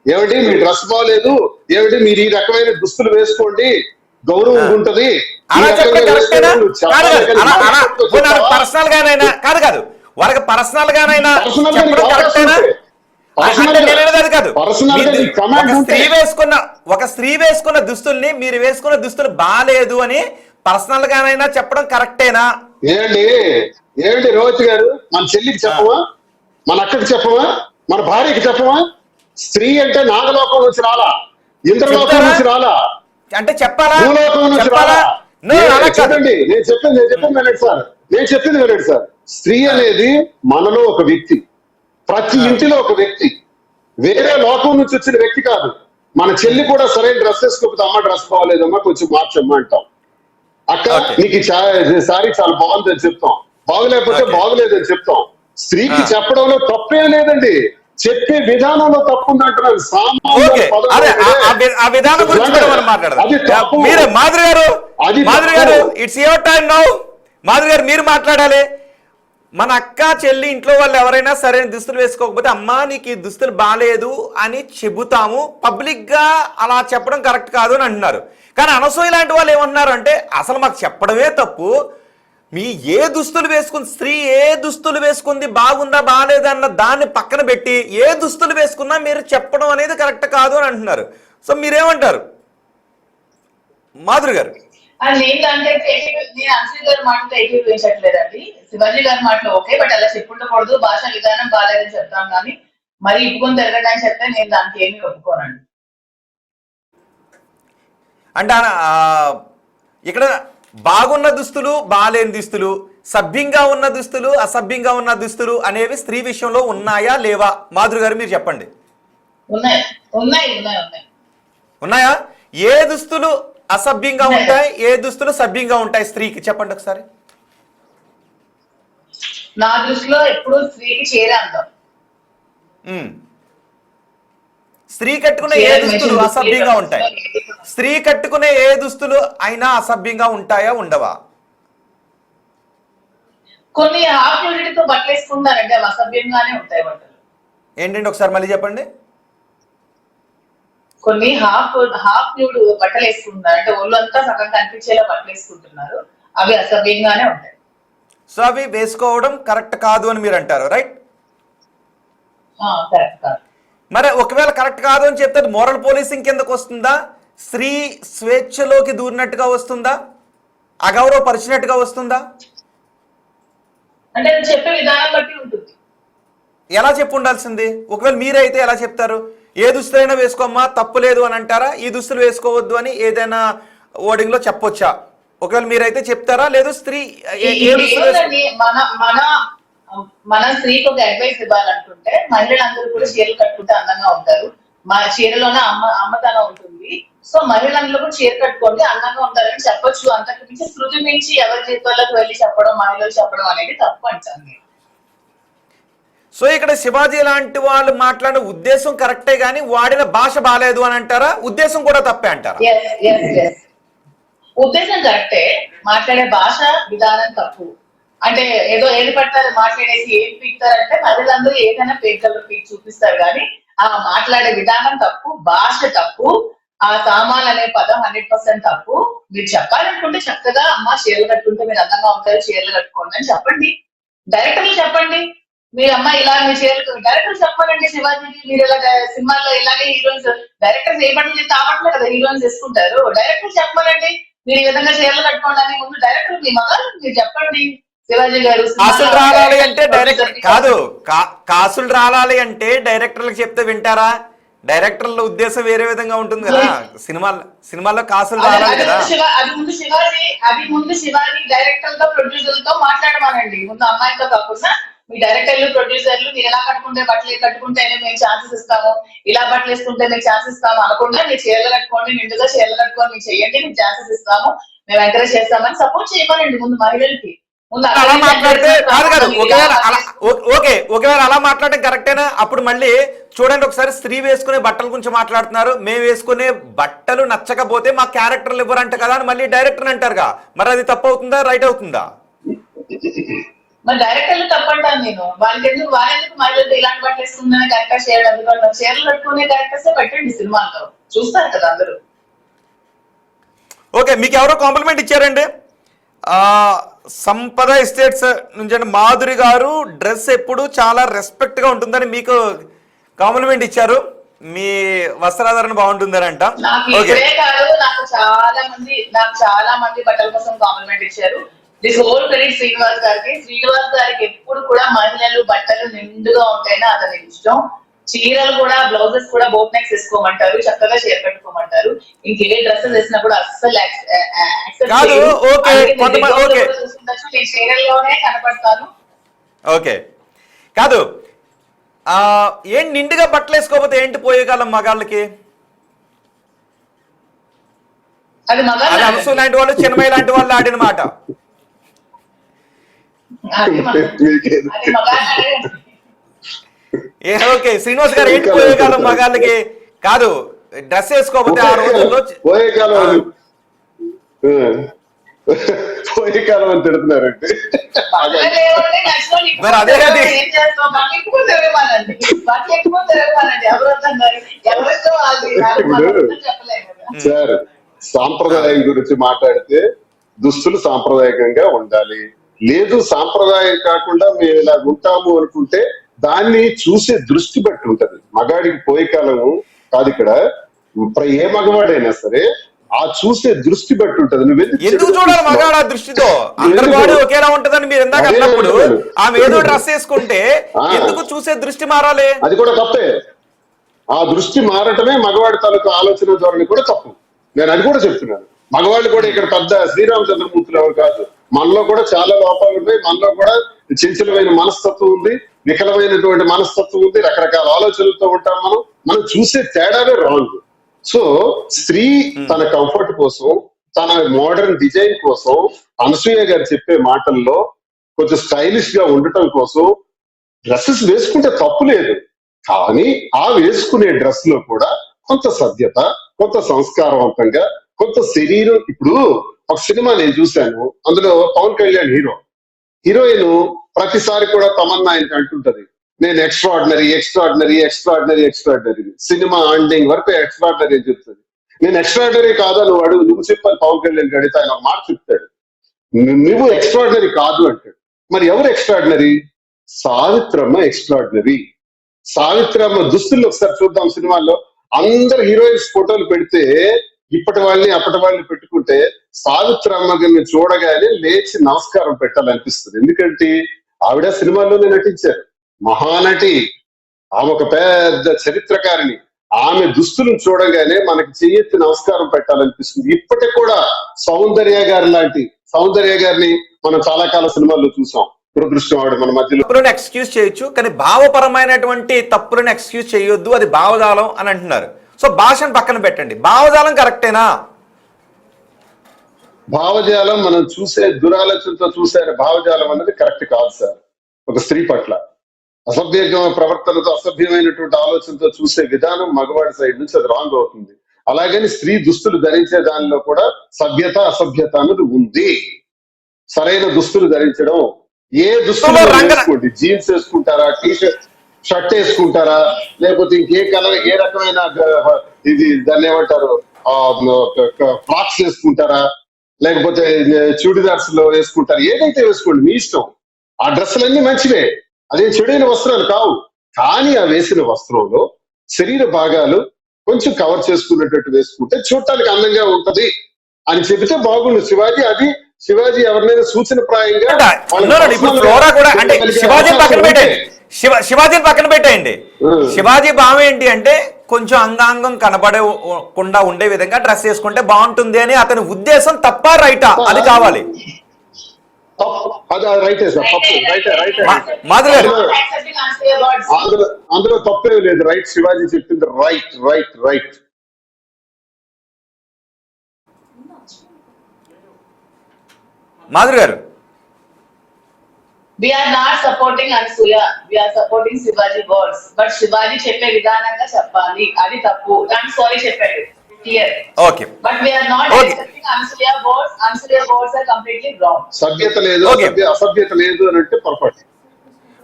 ఏమిటి మీ డ్రెస్ బాగలేదు, ఏమిటి మీరు ఈ రకమైన దుస్తులు వేసుకోండి, గౌరవం ఉంటది, అలా చెప్పడం కరెక్టేనా? పర్సనల్ గానైనా కాదు వాళ్ళకి పర్సనల్ గానైనా చెప్పడం కరెక్టేనా? అది కాదు, ఒక స్త్రీ వేసుకున్న దుస్తుల్ని మీరు వేసుకున్న దుస్తులు బాలేదు అని పర్సనల్ గానైనా చెప్పడం కరెక్టేనా? ఏమిటి రోహిత్ గారు, మన చెల్లికి చెప్పమా, మన అక్కకి చెప్పమా, మన భార్యకి చెప్పమా? స్త్రీ అంటే నాగలోకం నుంచి రాలా, ఇంద్రలోకం నుంచి రాలా, అంటే చెప్పాలా? భూలోకం నుంచి రాలా. చెప్పండి, నేను చెప్పింది వినండి సార్. స్త్రీ అనేది మనలో ఒక వ్యక్తి, ప్రతి ఇంటిలో ఒక వ్యక్తి, వేరే లోకం నుంచి వచ్చిన వ్యక్తి కాదు. మన చెల్లి కూడా సరైన డ్రెస్ వేసుకోకపోతే అమ్మ డ్రెస్ బాగోలేదమ్మా కొంచెం మార్చమ్మా అంటాం. అక్క నీకు సారీ చాలా బాగుంది అని చెప్తాం, బాగలేకపోతే బాగలేదని చెప్తాం. స్త్రీకి చెప్పడంలో తప్పేం లేదండి, చెప్పే విధానంలో తప్పు ఉందంటున్నాను. మాధురి గారు it's your time now. Madhuri గారు మీరు మాట్లాడాలి. మన అక్క చెల్లి ఇంట్లో వాళ్ళు ఎవరైనా సరైన దుస్తులు వేసుకోకపోతే అమ్మా నీకు ఈ దుస్తులు బాగాలేదు అని చెబుతాము, పబ్లిక్ గా అలా చెప్పడం కరెక్ట్ కాదు అని అంటున్నారు. కానీ అనసూయ లాంటి వాళ్ళు ఏమంటున్నారు అంటే అసలు మాకు చెప్పడమే తప్పు, మీ ఏ దుస్తులు వేసుకుంది స్త్రీ ఏ దుస్తులు వేసుకుంది బాగుందా బాగాలేదా అన్న దాన్ని పక్కన పెట్టి ఏ దుస్తులు వేసుకున్నా మీరు చెప్పడం అనేది కరెక్ట్ కాదు అని అంటున్నారు. సో మీరేమంటారు మాధురి గారు? నేను అన్సీ గారి మాటతో ఏకీభవించట్లేదండి. శివాజీ గారి మాటలో ఓకే, బట్ అలా చెప్పుండకూడదు, భాష విధానం బాగాలేదని చెప్తాం కానీ మరి ఇప్పుకొని తిరగడానికి చెప్తే నేను దానికి ఏమీ ఒప్పుకోనండి. అంటే ఇక్కడ బాగున్న దుస్తులు బాగాలేని దుస్తులు, సభ్యంగా ఉన్న దుస్తులు అసభ్యంగా ఉన్న దుస్తులు అనేవి స్త్రీ విషయంలో ఉన్నాయా లేవా? మాధురి గారు మీరు చెప్పండి. ఉన్నాయా? ఏ దుస్తులు అసభ్యంగా ఉంటాయి, ఏ దుస్తులు సభ్యంగా ఉంటాయి స్త్రీకి చెప్పండి ఒకసారి. నా దృష్టిలో ఎప్పుడు స్త్రీకి చీర అందం. స్త్రీ కట్టుకునే ఏ దుస్తులు అసభ్యంగా ఉంటాయి? స్త్రీ కట్టుకునే ఏ దుస్తులు అయినా అసభ్యంగా ఉంటాయా ఉండవా? కొన్ని హాఫ్ న్యూడిటీతో బట్టలు వేసుకుంటారంటే అవి అసభ్యంగానే ఉంటాయి బట్టలు. ఏంటంటే ఒకసారి మళ్ళీ చెప్పండి. కొన్ని హాఫ్ న్యూడ్ బట్టలు వేసుకుంటున్నారు అంటే ఒళ్ళంతా సగం కనిపించేలా బట్టలు వేసుకుంటున్నారు, అవి అసభ్యంగానే ఉంటాయి. సో అవి వేసుకోవడం కరెక్ట్ కాదు అని మీరు అంటారు, రైట్? కరెక్ట్ కాదు. మరి ఒకవేళ కరెక్ట్ కాదు అని చెప్తే మోరల్ పోలీసింగ్ కిందకు వస్తుందా? స్త్రీ స్వేచ్ఛలోకి దూరినట్టుగా వస్తుందా? అగౌరవపరిచినట్టుగా వస్తుందా? అంటే చెప్పే విధానం బట్టి ఉంటుంది. ఎలా చెప్పు ఉండాల్సింది? ఒకవేళ మీరైతే ఎలా చెప్తారు? ఏ దుస్తులైనా వేసుకోమ్మా తప్పు లేదు అని అంటారా? ఈ దుస్తులు వేసుకోవద్దు అని ఏదైనా ఓడింగ్ లో చెప్పొచ్చా? ఒకవేళ మీరైతే చెప్తారా? లేదు స్త్రీ మన స్త్రీకి ఒక అడ్వైస్ ఇవ్వాలనుకుంటే మహిళలందరూ కూడా చీరలు కట్టుకుంటే అందంగా ఉంటారు, మా చీరలోనే అమ్మతనం ఉంటుంది, సో మహిళలందరూ కూడా చీర కట్టుకోండి అందంగా ఉంటారని చెప్పొచ్చు. అంతకు మించి శృతి మించి ఎవరి జీవితాలకు వెళ్ళి చెప్పడం, మహిళలు చెప్పడం అనేది తప్పు అంటాను. సో ఇక్కడ శివాజీ లాంటి వాళ్ళు మాట్లాడే ఉద్దేశం కరెక్టే గానీ వాడిన భాష బాగాలేదు అని అంటారా? ఉద్దేశం కూడా తప్పే అంటారా? ఉద్దేశం కరెక్టే, మాట్లాడే భాష విధానం తప్పు. అంటే ఏదో ఏది పడతారు మాట్లాడేసి ఏం పీకుతారంటే మహిళలందరూ ఏదైనా పేకల్లో పీకి చూపిస్తారు కానీ ఆ మాట్లాడే విధానం తప్పు, భాష తప్పు, ఆ సామాన్ అనే పదం 100% తప్పు. మీరు చెప్పాలనుకుంటే చక్కగా అమ్మ చీరలు కట్టుకుంటే మీరు అందంగా ఉంటారు, చీరలు కట్టుకోండి అని చెప్పండి. డైరెక్టర్లు చెప్పండి, మీరు అమ్మ ఇలా మీ చీరలు డైరెక్టర్ చెప్పాలండి. శివాజీకి మీరు ఇలా సినిమాల్లో ఇలాగే హీరోయిన్స్ డైరెక్టర్స్ ఏ బట్టలు చెప్తే ఆ బట్టలే కదా హీరోయిన్స్ వేసుకుంటారు. డైరెక్టర్ చెప్పాలండి మీరు ఈ విధంగా చీరలు కట్టుకోండి అని ముందు డైరెక్టర్ మీ మగారు మీరు చెప్పండి. శివాజీ గారు కాసులు రావాలి అంటే డైరెక్టర్ కాదు, కాసులు రావాలి అంటే డైరెక్టర్లకు చెప్తే వింటారా? డైరెక్టర్ల ఉద్దేశం వేరే విధంగా ఉంటుంది కదా. సినిమాల్లో కాసులు రావాలి కదా. అది ముందు శివాజీ డైరెక్టర్లతో ప్రొడ్యూసర్లతో మాట్లాడమానండి. ముందు అమ్మాయితో కాకుండా మీ డైరెక్టర్లు ప్రొడ్యూసర్లు మీరు ఎలా కట్టుకుంటే బట్టలు కట్టుకుంటే మేము ఛాన్సెస్ ఇస్తాము, ఇలా బట్టలు వేసుకుంటే మీకు ఛాన్సెస్ ఇస్తాము అనకుండా మీరు చీరలు కట్టుకోండి, నిండుగా చీరలు కట్టుకొని మీకు చెయ్యండి, మీకు ఛాన్సెస్ ఇస్తాము, మేము ఎంకరేజ్ చేస్తామని సపోర్ట్ చేయమనండి ముందు మహిళలకి. అలా మాట్లాడితే కాదు కాదు ఒకవేళ అలా ఓకే ఒకవేళ అలా మాట్లాడడం కరెక్టేనా? అప్పుడు మళ్ళీ చూడండి ఒకసారి స్త్రీ వేసుకునే బట్టల గురించి మాట్లాడుతున్నారు. మేము వేసుకునే బట్టలు నచ్చకపోతే మా క్యారెక్టర్లు ఇవ్వరంట కదా అని మళ్ళీ డైరెక్టర్ అంటారుగా. మరి అది తప్పు అవుతుందా, రైట్ అవుతుందా? మరి డైరెక్టర్లు తప్పంటాను నేను. వాళ్ళెందుకు మళ్ళీ ఇలాంటి బట్టలు వేసుకుందని క్యారెక్టర్ చేయడం, ఎందుకంటే చీరలు కట్టుకునే క్యారెక్టర్స్ పెట్టండి సినిమాల్లో, చూస్తారు కదా అందరూ. ఓకే, మీకు ఎవరో కాంప్లిమెంట్ ఇచ్చారండి సంపద ఎస్టేట్స్ నుంచి అండి, మాధురి గారు డ్రెస్ ఎప్పుడు చాలా రెస్పెక్ట్గా ఉంటుందని మీకు కాంప్లిమెంట్ ఇచ్చారు. మీ వస్త్రాధారణ బాగుంటుందనంట. నాకు ఓకే, ఇక్కడే కాదు, నాకు చాలా మంది బట్టల కోసం కాంప్లిమెంట్ ఇచ్చారు. దిస్ హోల్ క్రెడిట్ శ్రీనివాస్ గారికి. శ్రీనివాస్ గారికి ఎప్పుడు కూడా మహిళలు బట్టలు నిండుగా ఉంటాయని అతనికి ఇష్టం. చీరలు కూడా, బ్లౌజెస్ కూడా బోట్ నెక్స్ వేసుకోమంటారు, చక్కగా చీర కట్టుకోమంటారు. ఇంకే డ్రెస్సెస్ వేసినప్పుడు అస్సలు కాదు. ఓకే, ఓకే, చూస్తుండొచ్చు, నేను చీరల్లోనే కనపడతాను. ఓకే, కాదు. ఏం నిండుగా బట్టలు వేసుకోకపోతే ఏంటి పోయే కాలం మగాళ్ళకి? అది అది అంశు లాంటి వాళ్ళు, చిన్నమయ్య లాంటి వాళ్ళు ఆడిన మాట. ఓకే, శ్రీనివాస్ గారు ఏంటి పోయే కాలం మగాళ్ళకి? కాదు, డ్రెస్ వేసుకోకపోతే ఆ రోజుల్లో పోయే కాలం అని తిడుతున్నారండి. మరి అదే అది సార్, సాంప్రదాయం గురించి మాట్లాడితే దుస్తులు సాంప్రదాయకంగా ఉండాలి. లేదు సాంప్రదాయం కాకుండా మేము ఇలా ఉంటాము అనుకుంటే దాన్ని చూసే దృష్టి బట్టి ఉంటది. మగాడికి పోయే కాలము కాదు ఇక్కడ. ఏ మగవాడైనా సరే ఆ చూసే దృష్టి బట్టి ఉంటది. ఎందుకు చూడాలి మగాడు ఆ దృష్టితో? అందరి బాడీ ఒకేలా ఉంటదని మీరు ఇందాక అన్నప్పుడు ఆమె ఏదో డ్రెస్ వేసుకుంటే ఎందుకు చూసే దృష్టి మారాలి? అది కూడా తప్పే. ఆ దృష్టి మారటమే మగవాడి తాలూకు ఆలోచన ధోరణి కూడా తప్పు. నేను అది కూడా చెప్తున్నాను. మగవాళ్ళు కూడా ఇక్కడ పెద్ద శ్రీరామచంద్రమూర్తులు ఎవరు కాదు. మనలో కూడా చాలా లోపాలు ఉన్నాయి. మనలో కూడా చంచలమైన మనస్తత్వం ఉంది, వికలమైనటువంటి మనస్తత్వం ఉంది, రకరకాల ఆలోచనలతో ఉంటాం. మనం చూసే తేడానే రాంగ్. సో స్త్రీ తన కంఫర్ట్ కోసం, తన మోడర్న్ డిజైన్ కోసం, అనసూయ గారు చెప్పే మాటల్లో కొంచెం స్టైలిష్ గా ఉండటం కోసం డ్రెస్సెస్ వేసుకుంటే తప్పు లేదు. కానీ ఆ వేసుకునే డ్రెస్ లో కూడా కొంత సభ్యత, కొంత సంస్కారవంతంగా, కొంత శరీరం. ఇప్పుడు ఒక సినిమా నేను చూశాను, అందులో పవన్ కళ్యాణ్ హీరోయిన్ ప్రతిసారి కూడా తమన్నా ఆయనకి అంటుంటది, నేను extraordinary extraordinary extraordinary extraordinary. Cinema ending వరకు ఎక్స్ట్రాడినరీ అని చెప్తుంది. నేను ఎక్స్ట్రాడినరీ కాదా నువ్వు అడుగు, నువ్వు చెప్పాలి. పవన్ కళ్యాణ్ అడిగితే ఆయన ఒక మాట చెప్తాడు, నువ్వు ఎక్స్ట్రాడినరీ కాదు అంటాడు. మరి ఎవరు ఎక్స్ట్రాడినరీ? సావిత్రమ్మ ఎక్స్ట్రాడినరీ. సావిత్రమ్మ దుస్తుల్లో ఒకసారి చూద్దాం. సినిమాల్లో అందరు హీరోయిన్స్ ఫోటోలు పెడితే ఇప్పటి వాళ్ళని అప్పటి వాళ్ళని పెట్టుకుంటే సావిత్రమ్మని చూడగానే లేచి నమస్కారం పెట్టాలనిపిస్తుంది. ఎందుకంటే ఆవిడ సినిమాల్లోనే నటించారు, మహానటి, ఆమె ఒక పెద్ద చరిత్రకారిణి. ఆమె దుస్తులను చూడగానే మనకి చెయ్యెత్తి నమస్కారం పెట్టాలనిపిస్తుంది. ఇప్పటికి కూడా సౌందర్య గారిని మనం చాలా కాలం సినిమాల్లో చూసాం. దురదృష్టం ఆవిడ మన మధ్యలో. తప్పులను ఎక్స్క్యూజ్ చేయొచ్చు, కానీ భావపరమైనటువంటి తప్పులను ఎక్స్క్యూజ్ చేయొద్దు, అది భావజాలం అని అంటున్నారు. సో భాషను పక్కన పెట్టండి, భావజాలం కరెక్టేనా? భావజాలం మనం చూసే దురాలోచనతో చూసే భావజాలం అనేది కరెక్ట్ కాదు సార్. ఒక స్త్రీ పట్ల అసభ్యంగా ప్రవర్తనతో, అసభ్యమైనటువంటి ఆలోచనతో చూసే విధానం మగవాడి సైడ్ నుంచి అది రాంగ్ అవుతుంది. అలాగని స్త్రీ దుస్తులు ధరించే దానిలో కూడా సభ్యత అసభ్యత అనేది ఉంది. సరైన దుస్తులు ధరించడం, ఏ దుస్తులు వేసుకోండి, జీన్స్ వేసుకుంటారా, షర్ట్ వేసుకుంటారా, లేకపోతే ఇంకే కలర్, ఏ రకమైన ఇది దాన్ని ఏమంటారు ఫ్రాక్స్ వేసుకుంటారా, లేకపోతే చూడిదార్స్ లో వేసుకుంటారా, ఏదైతే వేసుకోండి, మీ ఇష్టం. ఆ డ్రెస్సులన్నీ మంచివే, అదే చెడైన వస్త్రాలు కావు. కానీ ఆ వేసిన వస్త్రంలో శరీర భాగాలు కొంచెం కవర్ చేసుకునేటట్టు వేసుకుంటే చూడటానికి అందంగా ఉంటది అని చెబితే బాగుండు. శివాజీ ఎవరినైనా సూచన ప్రాయంగా శివాజీని పక్కన పెట్టేయండి. శివాజీ భావం ఏంటి అంటే కొంచెం అంగాంగం కనబడకుండా ఉండే విధంగా డ్రెస్ వేసుకుంటే బాగుంటుంది అని అతని ఉద్దేశం. తప్ప రైటా? అది కావాలి. మాధురి గారు, అందులో తప్పే లేదు. రైట్, శివాజీ చెప్పింది రైట్ రైట్ రైట్. మాధురి గారు, We are not supporting Ansuya. We are supporting Shivaji words. But Shivaji చెప్పే విధానంగా చెప్పాలి. అది తప్పు. I'm sorry చెప్పాడు. Clear. Okay But we are not Okay. accepting Ansuya words. Ansuya words are completely wrong. సభ్యత లేదు, Okay. అసభ్యత లేదు అని అంటే పొరపాటు.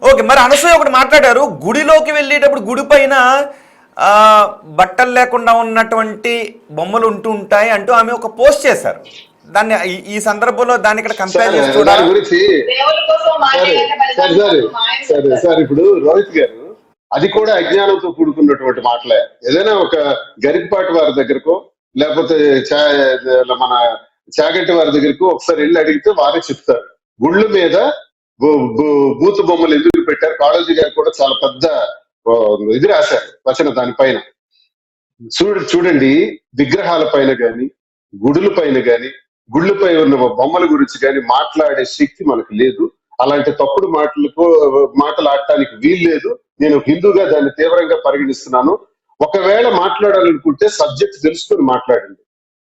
ఓకే, మరి అనసూయ ఒకటి మాట్లాడారు, గుడిలోకి వెళ్ళేటప్పుడు గుడి పైన బట్టలు లేకుండా ఉన్నటువంటి బొమ్మలు ఉంటాయి అంటూ ఆమె ఒక పోస్ట్ చేశారు. దాన్ని ఈ సందర్భంలో దాన్ని ఇక్కడ కంపేర్ చేసి దాని చూడాలి. గురించి దేవుడి కోసం సరే మాట్లాడిన సరే సరే సరే సార్, ఇప్పుడు రోహిత్ గారు అది కూడా అజ్ఞానంతో కూడుకున్నటువంటి మాటలే. ఏదైనా ఒక గరికపాటి వారి దగ్గరకో లేకపోతే మన చాగంటి వారి దగ్గరకు ఒకసారి వెళ్ళి అడిగితే వారే చెప్తారు. గుళ్ళ మీద బూతు బొమ్మలు ఎందుకు పెట్టారు. కాళోజీ గారు కూడా చాలా పెద్ద ఇది రాశారు వచన దానిపైన. చూడండి, విగ్రహాల పైన గాని గుడుల పైన గాని గుళ్ళపై ఉన్న బొమ్మల గురించి కానీ మాట్లాడే శక్తి మనకు లేదు. అలాంటి తప్పుడు మాటలు ఆడటానికి వీలు లేదు. నేను హిందూగా దాన్ని తీవ్రంగా పరిగణిస్తున్నాను. ఒకవేళ మాట్లాడాలనుకుంటే సబ్జెక్ట్ తెలుసుకొని మాట్లాడండి.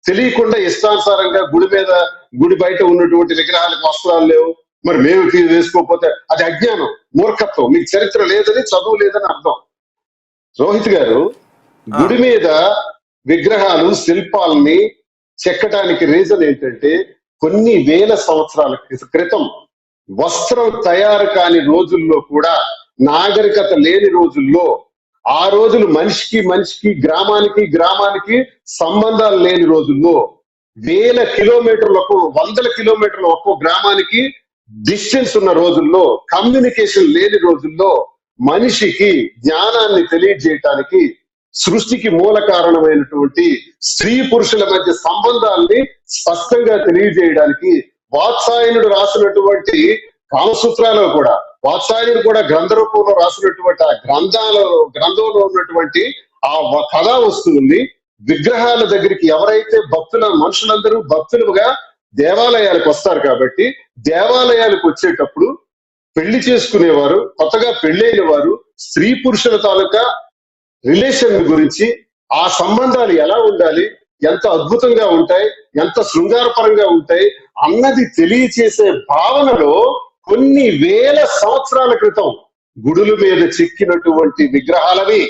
తెలియకుండా ఇష్టానుసారంగా గుడి బయట ఉన్నటువంటి విగ్రహాలకు వస్త్రాలు లేవు, మరి మేము వేసుకోకపోతే అది అజ్ఞానం, మూర్ఖత్వం. మీకు చరిత్ర లేదని, చదువు లేదని అర్థం. రోహిత్ గారు, గుడి మీద విగ్రహాలు శిల్పాలని చెక్కడానికి రీజన్ ఏంటంటే కొన్ని వేల సంవత్సరాల క్రితం వస్త్రం తయారు కాని రోజుల్లో కూడా, నాగరికత లేని రోజుల్లో, ఆ రోజులు మనిషికి గ్రామానికి సంబంధాలు లేని రోజుల్లో, వేల కిలోమీటర్లకు 100 కిలోమీటర్ల ఒక్కో గ్రామానికి డిస్టెన్స్ ఉన్న రోజుల్లో, కమ్యూనికేషన్ లేని రోజుల్లో మనిషికి జ్ఞానాన్ని తెలియజేయటానికి, సృష్టికి మూల కారణమైనటువంటి స్త్రీ పురుషుల మధ్య సంబంధాల్ని స్పష్టంగా తెలియజేయడానికి వాత్సాయనుడు రాసినటువంటి కామసూత్రాలు కూడా, వాత్సాయనుడు కూడా గ్రంథ రూపంలో రాసినటువంటి ఆ గ్రంథంలో ఉన్నటువంటి ఆ కథా వస్తువుల్ని విగ్రహాల దగ్గరికి ఎవరైతే మనుషులందరూ భక్తులుగా దేవాలయాలకు వస్తారు కాబట్టి, దేవాలయాలకు వచ్చేటప్పుడు పెళ్లి చేసుకునేవారు, కొత్తగా పెళ్ళైన వారు స్త్రీ పురుషుల తాలూకా రిలేషన్ గురించి, ఆ సంబంధాలు ఎలా ఉండాలి, ఎంత అద్భుతంగా ఉంటాయి, ఎంత శృంగారపరంగా ఉంటాయి అన్నది తెలియచేసే భావనలో కొన్ని వేల సంవత్సరాల క్రితం గుడుల మీద చెక్కినటువంటి విగ్రహాలవి.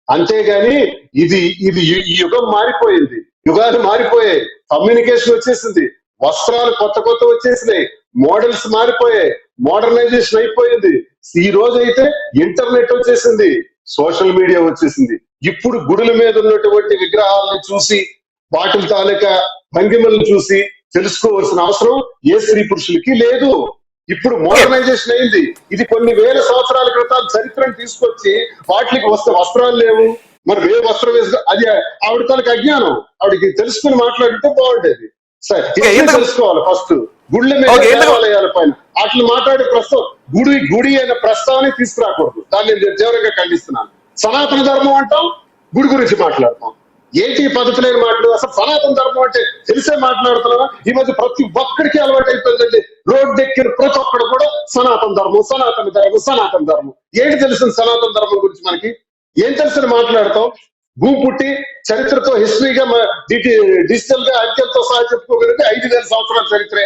అంతేగాని ఇది ఈ యుగం మారిపోయింది, యుగాలు మారిపోయాయి, కమ్యూనికేషన్ వచ్చేసింది, వస్త్రాలు కొత్త వచ్చేసినాయి, మోడల్స్ మారిపోయాయి, మోడర్నైజేషన్ అయిపోయింది. ఈ రోజు అయితే ఇంటర్నెట్ వచ్చేసింది, సోషల్ మీడియా వచ్చేసింది. ఇప్పుడు గుడుల మీద ఉన్నటువంటి విగ్రహాలను చూసి వాటి తాలూకా భంగిమలను చూసి తెలుసుకోవాల్సిన అవసరం ఏ స్త్రీ పురుషులకి లేదు. ఇప్పుడు మోడర్నైజేషన్ అయింది. ఇది కొన్ని వేల సంవత్సరాల క్రితం చరిత్రను తీసుకొచ్చి వాటికి వస్త్రాలు లేవు, మరి ఏ వస్త్రం వేసుకో, అది ఆవిడ తాలూకా అజ్ఞానం. ఆవిడకి తెలుసుకుని మాట్లాడితే బాగుండేది. సరే, తెలుసుకోవాలి ఫస్ట్. గుళ్ళ మీద దేవాలయాల పైన అట్లా మాట్లాడే గుడి అనే ప్రస్తావన తీసుకురాకూడదు. దాన్ని నేను తీవ్రంగా ఖండిస్తున్నాను. సనాతన ధర్మం అంటాం, గుడి గురించి మాట్లాడతాం. ఏంటి పద్ధతి లేని మాటలు? అసలు సనాతన ధర్మం అంటే తెలిసే మాట్లాడుతున్నావా? ఈ మధ్య ప్రతి ఒక్కడికి అలవాటు అయిపోయిందండి. రోడ్డు ఎక్కిన ప్రతి ఒక్కడు కూడా సనాతన ధర్మం. ఏంటి తెలుసు సనాతన ధర్మం గురించి? మనకి ఏం తెలుసని మాట్లాడతాం? భూమి పుట్టి చరిత్రతో హిస్టరీగా డిజిటల్ గా అంకెలతో సహా చెప్పుకోగలిగితే 5,000 సంవత్సరాల చరిత్రే.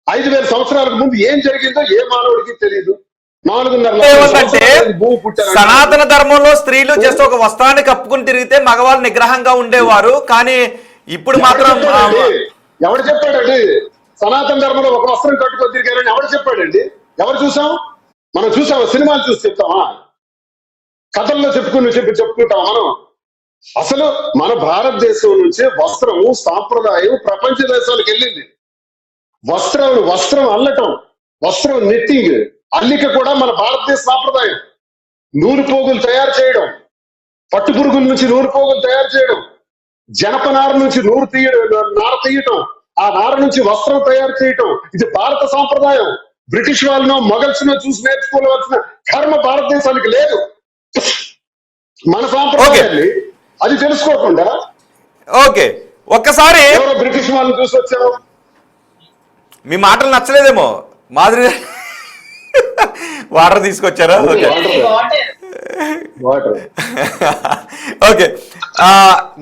5,000 సంవత్సరాలకు ముందు ఏం జరిగిందో ఏ మానవుడికి తెలియదు. 4,500 సనాతన ధర్మంలో స్త్రీలు జస్ట్ ఒక వస్త్రాన్ని కప్పుకుని తిరిగితే మగవాళ్ళు నిగ్రహంగా ఉండేవారు. కానీ ఇప్పుడు మాత్రం ఎవడు చెప్పాడండి సనాతన ధర్మంలో ఒక వస్త్రం కట్టుకొని తిరిగారని? ఎవడు చెప్పాడండి? ఎవరు చూసాం? మనం చూసామా? సినిమాలు చూసి చెప్తామా? కథల్లో చెప్పుకుంటాం మనం? అసలు మన భారతదేశం నుంచే వస్త్రము సాంప్రదాయం ప్రపంచ దేశాలకు వెళ్ళింది. వస్త్రం అల్లటం, వస్త్రం నిట్టింగ్, అల్లిక కూడా మన భారతదేశ సాంప్రదాయం. నూలు పోగులు తయారు చేయడం, పట్టు పురుగుల నుంచి నూలు పోగులు తయారు చేయడం, జనపనార నుంచి నార తీయటం, ఆ నార నుంచి వస్త్రం తయారు చేయటం, ఇది భారత సాంప్రదాయం. బ్రిటిష్ వాళ్ళనో మొఘల్స్నో చూసి నేర్చుకోవాల్సిన కర్మ భారతదేశానికి లేదు. మన సాంప్రదాయాన్ని అది తెలుసుకోకుండా ఓకే ఒక్కసారి ఎవరో బ్రిటిష్ వాళ్ళని చూసి వచ్చాము. మీ మాటలు నచ్చలేదేమో, మాదిరి వాటర్ తీసుకొచ్చారా? ఓకే,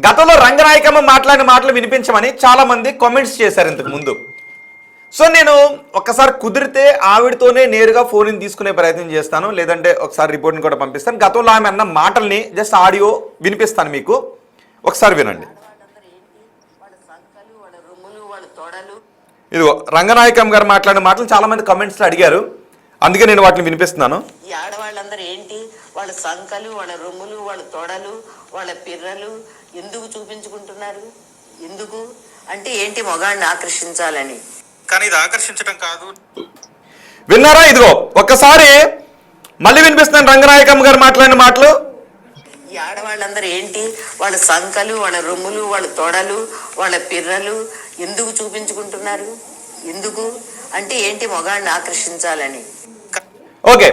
గతంలో రంగనాయకమ్మ మాట్లాడిన మాటలు వినిపించమని చాలా మంది కామెంట్స్ చేశారు ఇంతకు ముందు. సో నేను ఒక్కసారి కుదిరితే ఆవిడతోనే నేరుగా ఫోన్ తీసుకునే ప్రయత్నం చేస్తాను, లేదంటే ఒకసారి రిపోర్ట్ని కూడా పంపిస్తాను. గతంలో ఆమె అన్న మాటల్ని జస్ట్ ఆడియో వినిపిస్తాను మీకు, ఒకసారి వినండి. ఇదిగో రంగనాయకం గారు మాట్లాడిన మాటలు చాలా మంది కమెంట్స్లో అడిగారు, అందుకే నేను వాటిని వినిపిస్తున్నాను. ఈ ఆడవాళ్ళందరూ ఏంటి, వాళ్ళ సంకలు, వాళ్ళ రొమ్ములు, వాళ్ళ తొడలు, వాళ్ళ పిర్రలు ఎందుకు చూపించుకుంటున్నారు? ఎందుకు అంటే ఏంటి, మగాడిని ఆకర్షించాలని. కానీ ఇది ఆకర్షించడం కాదు. విన్నారా? ఇదిగో ఒక్కసారి మళ్ళీ వినిపిస్తున్నాను రంగనాయకం గారు మాట్లాడిన మాటలు. ఈ ఆడవాళ్ళందరూ ఏంటి, వాళ్ళ సంకలు, వాళ్ళ రొమ్ములు, వాళ్ళ తొడలు, వాళ్ళ పిర్రలు ఎందుకు చూపించుకుంటున్నారు? ఎందుకు అంటే ఏంటి, మగాడిని ఆకర్షించాలని. ఓకే,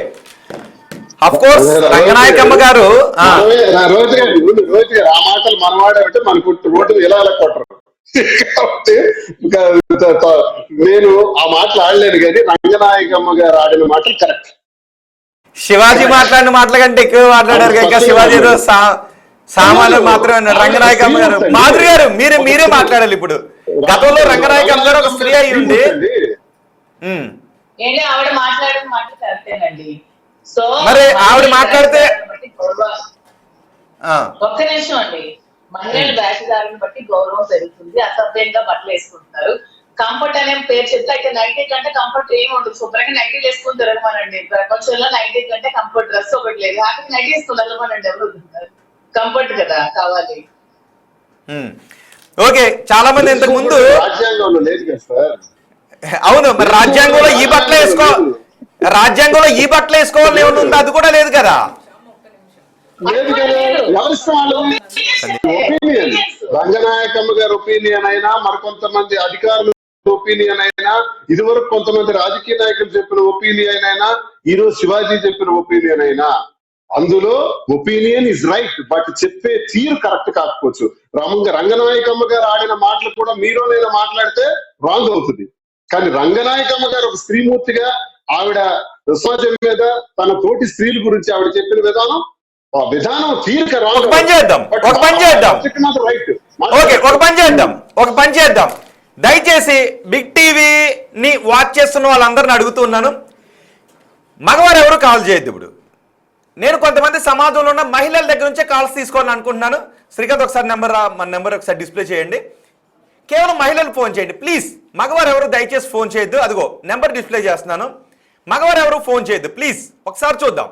అఫ్ కోర్స్ రంగనాయకమ్మ గారు రోజు గారు ఆ మాటలు మనవాడంటే మనకు రోడ్డు ఎలా కొట్టరు కాబట్టి నేను ఆ మాటలు ఆడలేను, కానీ రంగనాయకమ్మ గారు ఆడిన మాటలు కరెక్ట్. శివాజీ మాట్లాడిన మాటల కంటే ఎక్కువ మాట్లాడారు. ఇంకా శివాజీ ఏదో సామాన్లు మాత్రమే. రంగనాయకమ్మ గారు, మాధురి గారు మీరే మాట్లాడాలి ఇప్పుడు. గతంలో రంగనాయకమ్మ గారు ఒక స్త్రీ అయి ఉంది. ఆవిడ మాట్లాడిన మాట కరెక్టేనండి. సో మరి ఆవిడ మాట్లాడితే ఒక్క నిమిషం అండి, మహిళల వేషధారణ బట్టి గౌరవం పెరుగుతుంది, అసభ్యంగా బట్టలు వేసుకుంటున్నారు. కంఫర్ట్ అనే పేరు చెప్తే అయితే నైటీ కంటే కంఫర్ట్ ఏమి ఉండదు. శుభ్రంగా నైటీ వేసుకుని తిరగమనండి. ప్రపంచంలో నైటీ కంటే కంఫర్ట్ డ్రెస్ ఒకటి లేదు. హ్యాపీ నైటీ వేసుకుని వెళ్ళమనండి. ఎవరు కంఫర్ట్ కదా కావాలి. ఓకే, చాలా మంది ఇంతకు ముందు రాజ్యాంగంలో లేదు కదా సార్. అవును, మరి రాజ్యాంగంలో ఈ బట్టలు వేసుకోవాలని ఏమన్నా ఉందో? అది కూడా లేదు కదా. లేదు కదా, ఒపీనియన్ రంగనాయకమ్మ గారి ఒపీనియన్ అయినా, మరికొంతమంది అధికారుల ఒపీనియన్ అయినా, ఇదివరకు కొంతమంది రాజకీయ నాయకులు చెప్పిన ఒపీనియన్ అయినా, ఈ రోజు శివాజీ చెప్పిన ఒపీనియన్ అయినా, అందులో ఒపీనియన్ ఇస్ రైట్, బట్ చెప్పే తీరు కరెక్ట్ కాకపోవచ్చు. రంగనాయకమ్మ గారు ఆడిన మాటలు కూడా మీరు నేను మాట్లాడితే రాంగ్ అవుతుంది. కానీ రంగనాయకమ్మ గారు ఒక స్త్రీమూర్తిగా ఆవిడ సమాజం మీద తన తోటి స్త్రీల గురించి ఆవిడ చెప్పిన విధానం తీరిక రాంగ్. ఒక పని చేద్దాం. దయచేసి బిగ్ టీవీని వాచ్ చేస్తున్న వాళ్ళందరిని అడుగుతున్నాను, మగవారు ఎవరు కాల్ చేయొద్దు. ఇప్పుడు నేను కొంతమంది సమాజంలో ఉన్న మహిళల దగ్గర నుంచే కాల్స్ తీసుకోవాలని అనుకుంటున్నాను. శ్రీకాంత్ ఒకసారి మన నెంబర్ ఒకసారి డిస్ప్లే చేయండి. కేవలం మహిళలు ఫోన్ చేయండి ప్లీజ్. మగవారు ఎవరు దయచేసి ఫోన్ చేయొద్దు. అదిగో నెంబర్ డిస్ప్లే చేస్తున్నాను. మగవారు ఎవరు ఫోన్ చేయొద్దు ప్లీజ్. ఒకసారి చూద్దాం.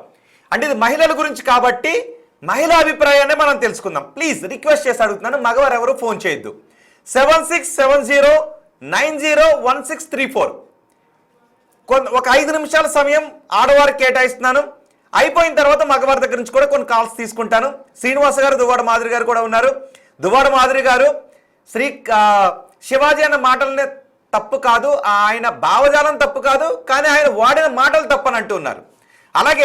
అంటే ఇది మహిళల గురించి కాబట్టి మహిళా అభిప్రాయాన్ని మనం తెలుసుకుందాం. ప్లీజ్ రిక్వెస్ట్ చేసి అడుగుతున్నాను, మగవారు ఎవరు ఫోన్ చేయొద్దు. 7670901634. ఒక 5 నిమిషాల సమయం ఆడవారికి కేటాయిస్తున్నాను. అయిపోయిన తర్వాత మగవారి దగ్గర నుంచి కూడా కొన్ని కాల్స్ తీసుకుంటాను. శ్రీనివాస గారు, దువ్వాడ మాధురి గారు కూడా ఉన్నారు. దువ్వాడ మాధురి గారు, శివాజీ అన్న మాటలనే తప్పు కాదు, ఆయన భావజాలం తప్పు కాదు, కానీ ఆయన వాడిన మాటలు తప్పని అంటున్నారు. అలాగే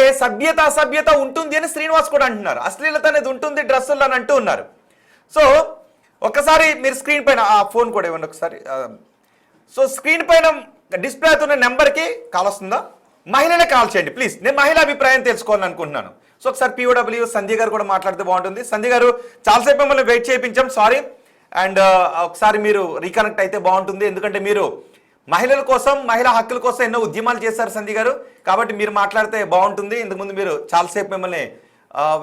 అసభ్యత ఉంటుంది అని శ్రీనివాస్ కూడా అంటున్నారు. అశ్లీలత అనేది ఉంటుంది డ్రెస్సుల్లో అని అంటూ ఉన్నారు. సో ఒక్కసారి మీరు స్క్రీన్ పైన ఆ ఫోన్ కూడా ఇవ్వండి ఒకసారి. సో స్క్రీన్ పైన డిస్ప్లే అవుతున్న నెంబర్కి కాల్ వస్తుందా? మహిళనే కాల్ చేయండి ప్లీజ్. నేను మహిళ అభిప్రాయం తెలుసుకోవాలని అనుకుంటున్నాను. సో ఒకసారి POW సంధ్య గారు కూడా మాట్లాడితే బాగుంటుంది. సంధ్య గారు, చాలాసేపు మిమ్మల్ని వెయిట్ చేయించాం, సారీ. అండ్ ఒకసారి మీరు రీకనెక్ట్ అయితే బాగుంటుంది, ఎందుకంటే మీరు మహిళల కోసం, మహిళా హక్కుల కోసం ఎన్నో ఉద్యమాలు చేశారు సంధ్య గారు, కాబట్టి మీరు మాట్లాడితే బాగుంటుంది. ఇంతకుముందు మీరు చాలాసేపు మిమ్మల్ని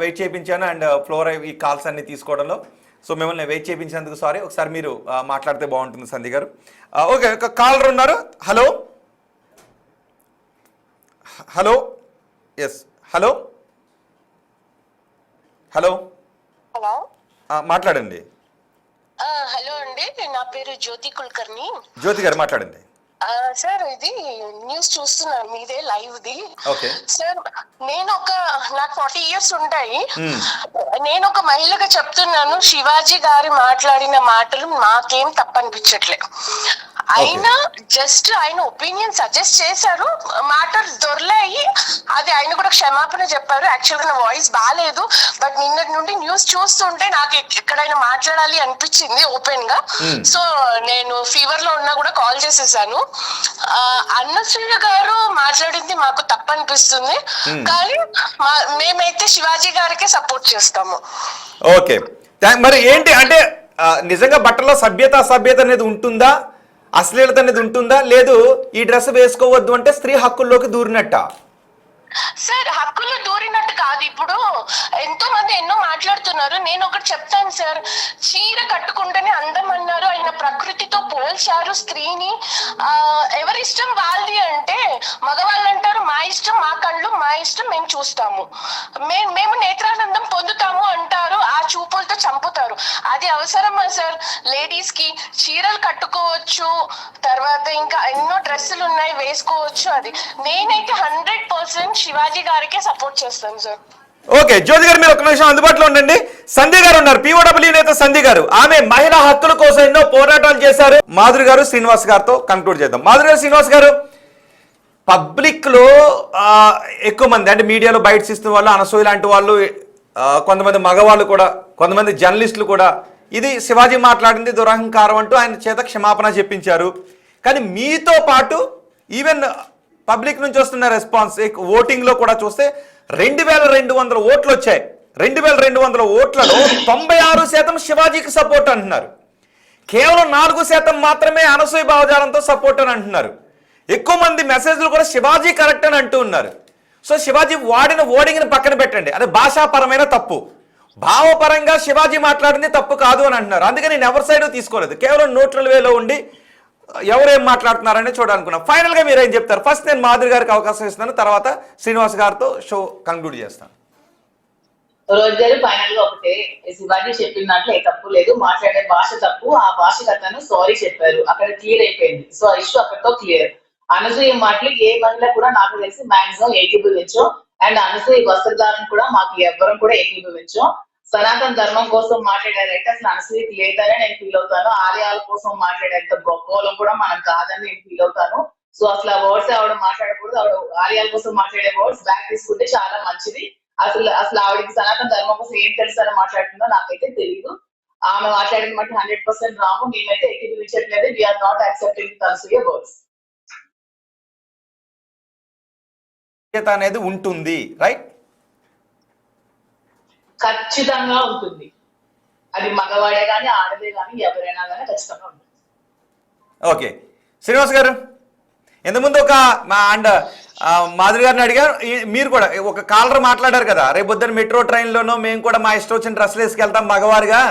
వెయిట్ చేయించాను అండ్ ఫ్లోర్ ఈ కాల్స్ అన్ని తీసుకోవడంలో. సో మిమ్మల్ని వెయిట్ చేయించినందుకు సారీ. ఒకసారి మీరు మాట్లాడితే బాగుంటుంది సంధ్య గారు. ఓకే, ఒక కాలర్ ఉన్నారు. Hello hello yes hello hello hello మాట్లాడండి. హలో అండి, నా పేరు జ్యోతి కుల్కర్ని. జ్యోతి గారు మాట్లాడండి. సార్, ఇది న్యూస్ చూస్తున్నాను మీదే లైవ్ ది. ఓకే సార్, నాకు 40 years ఉంటాయి. నేను ఒక మహిళగా చెప్తున్నాను, శివాజీ గారి మాట్లాడిన మాటలు నాకేం తప్పనిపించట్లే. అయినా జస్ట్ ఆయన ఒపీనియన్ సజెస్ట్ చేశారు, మాటలు దొరలాయి, అది ఆయన కూడా క్షమాపణ చెప్పారు. యాక్చువల్గా నా వాయిస్ బాగాలేదు, బట్ నిన్నటి నుండి న్యూస్ చూస్తుంటే నాకు ఎక్కడైనా మాట్లాడాలి అనిపించింది ఓపెన్ గా. సో నేను ఫీవర్ లో ఉన్నా కూడా కాల్ చేసేసాను. అన్నసూయ గారు మాట్లాడింది మాకు తప్పనిపిస్తుంది, కానీ మేమైతే శివాజీ గారికే సపోర్ట్ చేస్తాము. ఓకే, మరి ఏంటి అంటే నిజంగా బట్టల్లో అసభ్యత అనేది ఉంటుందా? అశ్లీలత అనేది ఉంటుందా? లేదు ఈ డ్రెస్ వేసుకోవద్దు అంటే స్త్రీ హక్కుల్లోకి దూరినట్ట? సార్ హక్కులు దూరినట్టు కాదు. ఇప్పుడు ఎంతో మంది ఎన్నో మాట్లాడుతున్నారు. నేను ఒకటి చెప్తాను సార్, చీర కట్టుకుంటేనే అందం అన్నారు, ఆయన ప్రకృతితో పోల్చారు స్త్రీని. ఎవరి ఇష్టం వాళ్ళది అంటే మగవాళ్ళు అంటారు మా ఇష్టం, మా కళ్ళు మా ఇష్టం, మేము చూస్తాము, మేము నేత్రానందం పొందుతాము అంటారు. ఆ చూపులతో చంపుతారు. అది అవసరమా సార్? లేడీస్ కి చీరలు కట్టుకోవచ్చు, తర్వాత ఇంకా ఎన్నో డ్రెస్సులు ఉన్నాయి వేసుకోవచ్చు. అది నేనైతే 100% శివాజీ గారికే సపోర్ట్ చేస్తాను సార్. ఓకే జ్యోతి గారు, మీరు ఒక నిమిషం అందుబాటులో ఉండండి. సంధ్య గారు ఉన్నారు, POW నేత సంధ్య గారు. ఆమె మహిళా హక్కుల కోసం ఎన్నో పోరాటాలు చేశారు. మాధురి గారు శ్రీనివాస్ గారితో కంక్లూడ్ చేద్దాం. మాధురి గారు, శ్రీనివాస్ గారు, పబ్లిక్ లో ఎక్కువ మంది అంటే మీడియాలో బయటస్ ఇస్తున్న వాళ్ళు, అనసూయ లాంటి వాళ్ళు, కొంతమంది మగవాళ్ళు కూడా, కొంతమంది జర్నలిస్టులు కూడా ఇది శివాజీ మాట్లాడింది దురహంకారం అంటూ ఆయన చేత క్షమాపణ చెప్పించారు. కానీ మీతో పాటు ఈవెన్ పబ్లిక్ నుంచి వస్తున్న రెస్పాన్స్ ఓటింగ్లో కూడా చూస్తే 2200 ఓట్లు వచ్చాయి. 2200 ఓట్లలో 96% శివాజీకి సపోర్ట్ అంటున్నారు. కేవలం 4% మాత్రమే అనసూయ భావజాలంతో సపోర్ట్ అని అంటున్నారు. ఎక్కువ మంది మెసేజ్లు కూడా శివాజీ కరెక్ట్ అని అంటూ ఉన్నారు. సో శివాజీ వాడిన ఓడింగ్ని పక్కన పెట్టండి, అది భాషాపరమైన తప్పు. భావపరంగా శివాజీ మాట్లాడింది తప్పు కాదు అని అంటున్నారు. అందుకని నేను ఎవరి సైడ్ తీసుకోలేదు, కేవలం న్యూట్రల్ వేలో ఉండి ఎవరేం మాట్లాడుతున్నారని చూడాలనుకున్నా. ఫైనల్ గా మీరేం చెప్తారు? ఫస్ట్ నేను మాధురి గారికి అవకాశం ఇస్తున్నాను, తర్వాత శ్రీనివాస్ గారితో షో కంక్లూడ్ చేస్తాను. రోజు గారు ఫైనల్ గా ఒకటే, శివాజీ చెప్పిన దాంట్లో ఏ తప్పు లేదు, మాట్లాడే భాష తప్పు, ఆ భాషకు అతను సారీ చెప్పారు, అక్కడ క్లియర్ అయిపోయింది. సో ఆ ఇష్యూ అక్కడితో క్లియర్. అనసూయ మాటలు ఏ మహిళ కూడా నాకు తెలిసి మాక్సిమం ఏకీభవించం. అండ్ అనసూయ వస్త్రధారణ కూడా మాకు ఎవ్వరం కూడా ఏకీభవించం. సనాతన ధర్మం కోసం మాట్లాడారంటే అసలు అనసూయకి లేదని నేను ఫీల్ అవుతాను. ఆలయాల కోసం మాట్లాడేంత గొప్పలం కూడా మనం కాదని నేను ఫీల్ అవుతాను. సో అసలు ఆ వర్డ్స్ ఆవిడ మాట్లాడకూడదు. ఆవిడ ఆలయాల కోసం మాట్లాడే వర్డ్స్ బ్యాక్ తీసుకుంటే చాలా మంచిది. అసలు ఆవిడకి సనాతన ధర్మం కోసం ఏం తెలుసని మాట్లాడుతుందో నాకైతే తెలియదు. ఆమె మాట్లాడిన మాట 100% రాము. మేమైతే ఏకీభవించట్లేదు. We are not accepting Anasuya words అనేది ఉంటుంది, రైట్? ఖచ్చితంగా ఉంటుంది. అది మగవాడే కానీ ఆడదే కానీ ఎవరైనా కానీ ఖచ్చితంగా ఉంటుంది. ఓకే శ్రీనివాస్ గారు, ఇంతకుముందు ఒక అండ్ మాధురి గారిని అడిగారు, మీరు కూడా ఒక కాలర్ మాట్లాడారు కదా, రేపు పొద్దున్న మెట్రో ట్రైన్లోనో మేము కూడా మా ఇష్టం వచ్చిన డ్రెస్సులు వేసుకెళ్తాం మగవారిగా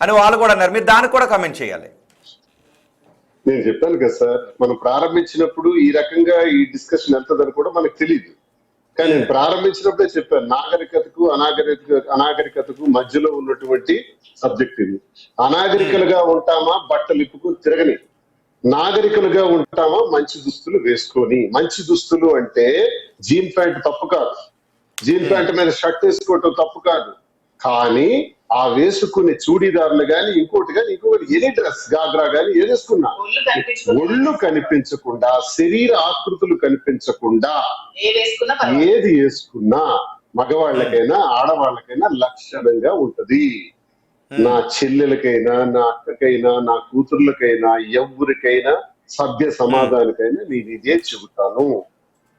అని వాళ్ళు కూడా అన్నారు. మీరు దానికి కూడా కమెంట్ చేయాలి. నేను చెప్పాను కదా సార్, మనం ప్రారంభించినప్పుడు ఈ రకంగా ఈ డిస్కషన్ వెళ్తుందని కూడా మనకు తెలియదు. కానీ నేను ప్రారంభించినప్పుడే చెప్పాను, నాగరికతకు అనాగరికతకు మధ్యలో ఉన్నటువంటి సబ్జెక్ట్ ఇది. అనాగరికలుగా ఉంటామా బట్టలు ఇప్పుకుని తిరగని, నాగరికులుగా ఉంటామా మంచి దుస్తులు వేసుకొని. మంచి దుస్తులు అంటే జీన్ ప్యాంట్ తప్పు కాదు, జీన్ ప్యాంట్ మీద షర్ట్ వేసుకోవటం తప్పు కాదు. కానీ ఆ వేసుకునే చూడీదారులు గాని ఇంకోటి ఎనీ డ్రెస్ గాగ్రా గాని ఏదేసుకున్నా ఒళ్ళు కనిపించకుండా, శరీర ఆకృతులు కనిపించకుండా ఏది వేసుకున్నా మగవాళ్ళకైనా ఆడవాళ్ళకైనా లక్షణంగా ఉంటది. నా చెల్లెలకైనా, నా అక్కకైనా, నా కూతుర్లకైనా, ఎవరికైనా, సభ్య సమాధానికైనా నేను ఇదే చెబుతాను.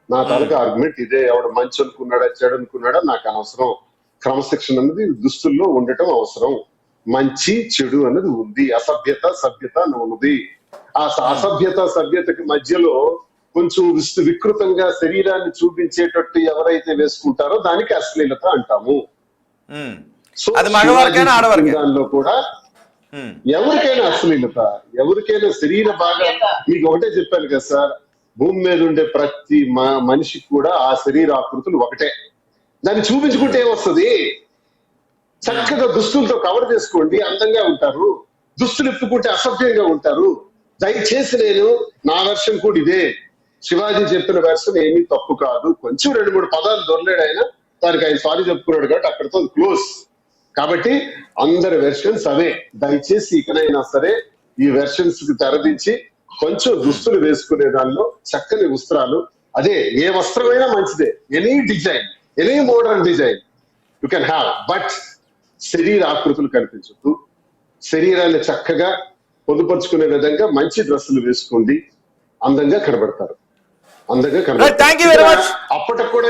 నా తలక ఆర్గ్యుమెంట్ ఇదే. ఎవడ మంచి అనుకున్నాడా చెడు అనుకున్నాడా నాకు అనవసరం. క్రమశిక్షణ అనేది దుస్తుల్లో ఉండటం అవసరం. మంచి చెడు అనేది ఉంది, అసభ్యత సభ్యత ఉన్నది. ఆ అసభ్యత సభ్యతకి మధ్యలో కొంచెం వికృతంగా శరీరాన్ని చూపించేటట్టు ఎవరైతే వేసుకుంటారో దానికి అశ్లీలత అంటాము. సో దానిలో కూడా ఎవరికైనా అశ్లీలత, ఎవరికైనా శరీర భాగం. మీకు ఒకటే చెప్పాను కదా సార్, భూమి మీద ఉండే ప్రతి మనిషికి కూడా ఆ శరీర ఆకృతులు ఒకటే. దాన్ని చూపించుకుంటే ఏమొస్తుంది? చక్కగా దుస్తులతో కవర్ చేసుకోండి, అందంగా ఉంటారు. దుస్తులు ఇప్పుకుంటే అసభ్యంగా ఉంటారు. దయచేసి నా వెర్షన్ కూడా ఇదే. శివాజీ చెప్పిన వెర్షన్ ఏమీ తప్పు కాదు. కొంచెం 2-3 పదాలు దొరలేడు ఆయన, దానికి ఆయన సారీ చెప్పుకున్నాడు కాబట్టి అక్కడితో క్లోజ్. కాబట్టి అందరి వెర్షన్స్ అవే. దయచేసి ఇకనైనా సరే ఈ వెర్షన్స్ కి తెరదించి కొంచెం దుస్తులు వేసుకునే దానిలో చక్కని వస్త్రాలు, అదే ఏ వస్త్రమైనా మంచిదే, any design, any modern design you can have, but శరీర ఆకృతులు కనిపించద్దు. శరీరాన్ని చక్కగా పొందుపరుచుకునే విధంగా మంచి డ్రెస్సులు వేసుకోండి, అందంగా కనబడతారు. అప్పటికి కూడా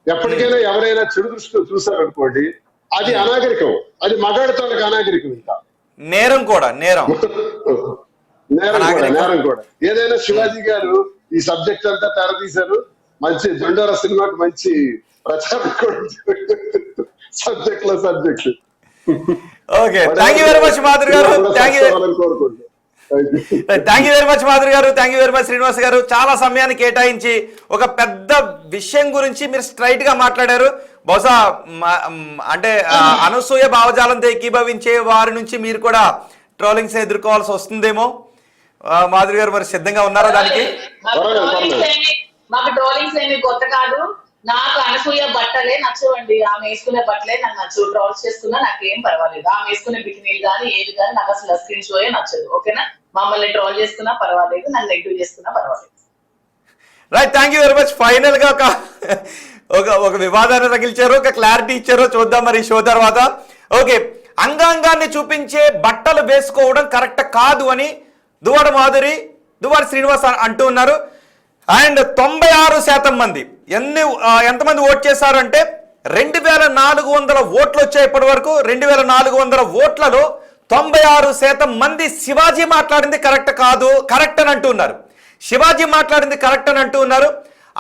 ఎప్పటికైనా ఎవరైనా చెడు దృష్టితో చూసారనుకోండి, అది అనాగరికం, అది మగాడితోనికి అనాగరికం. ఇంకా నేరం కూడా నేరం నేరం కూడా ఏదైనా శివాజీ గారు ఈ సబ్జెక్ట్ అంతా తెరదీశారు. మంచి జెండోరా సినిమాకి మంచి ప్రచారం కూడా subject okay, thank you very much Madhuri garu. Thank you very much Madhuri garu. Thank you very much Srinivas garu. చాలా సమయాన్ని కేటాయించి ఒక పెద్ద విషయం గురించి మీరు స్ట్రైట్ గా మాట్లాడారు. బహుశా అంటే అనసూయ భావజాలంతో ఏకీభవించే వారి నుంచి మీరు కూడా ట్రోలింగ్స్ ఎదుర్కోవాల్సి వస్తుందేమో. మాధురి గారు మరి సిద్ధంగా ఉన్నారా దానికి? మాకు ట్రోలింగ్స్ ఏమి కొత్త కాదు. నాకు అనసూయ బట్టలే నచ్చవండి. ఆమె వేసుకునే బట్టలే నాకు నచ్చు. ట్రోల్స్ చేస్తున్నా నాకేం పర్వాలేదు. ఆమె వేసుకునే బికినీలు కానీ ఏది కానీ నాకు అసలు స్క్రీన్ షోయే నచ్చదు. ఓకేనా, మమ్మల్ని ట్రోల్ చేస్తున్నా పర్వాలేదు, నన్ను నెగిటివ్ చేస్తున్నా పర్వాలేదు. Right, thank you very much. Final గా ఒక వివాదాన్ని తగిల్చారు, ఒక క్లారిటీ ఇచ్చారు. చూద్దాం మరి షో తర్వాత. ఓకే, అంగాంగాన్ని చూపించే బట్టలు వేసుకోవడం కరెక్ట్ కాదు అని దువ్వాడ మాధురి, దువ్వాడ శ్రీనివాస్ అంటూ ఉన్నారు. అండ్ 96% మంది ఎంతమంది ఓట్ చేశారు అంటే 2400 ఓట్లు వచ్చాయి ఇప్పటి వరకు. 2400 ఓట్లలో 96% మంది శివాజీ మాట్లాడింది కరెక్ట్ కాదు, కరెక్ట్ అని అంటున్నారు. శివాజీ మాట్లాడింది కరెక్ట్ అని అంటూ ఉన్నారు.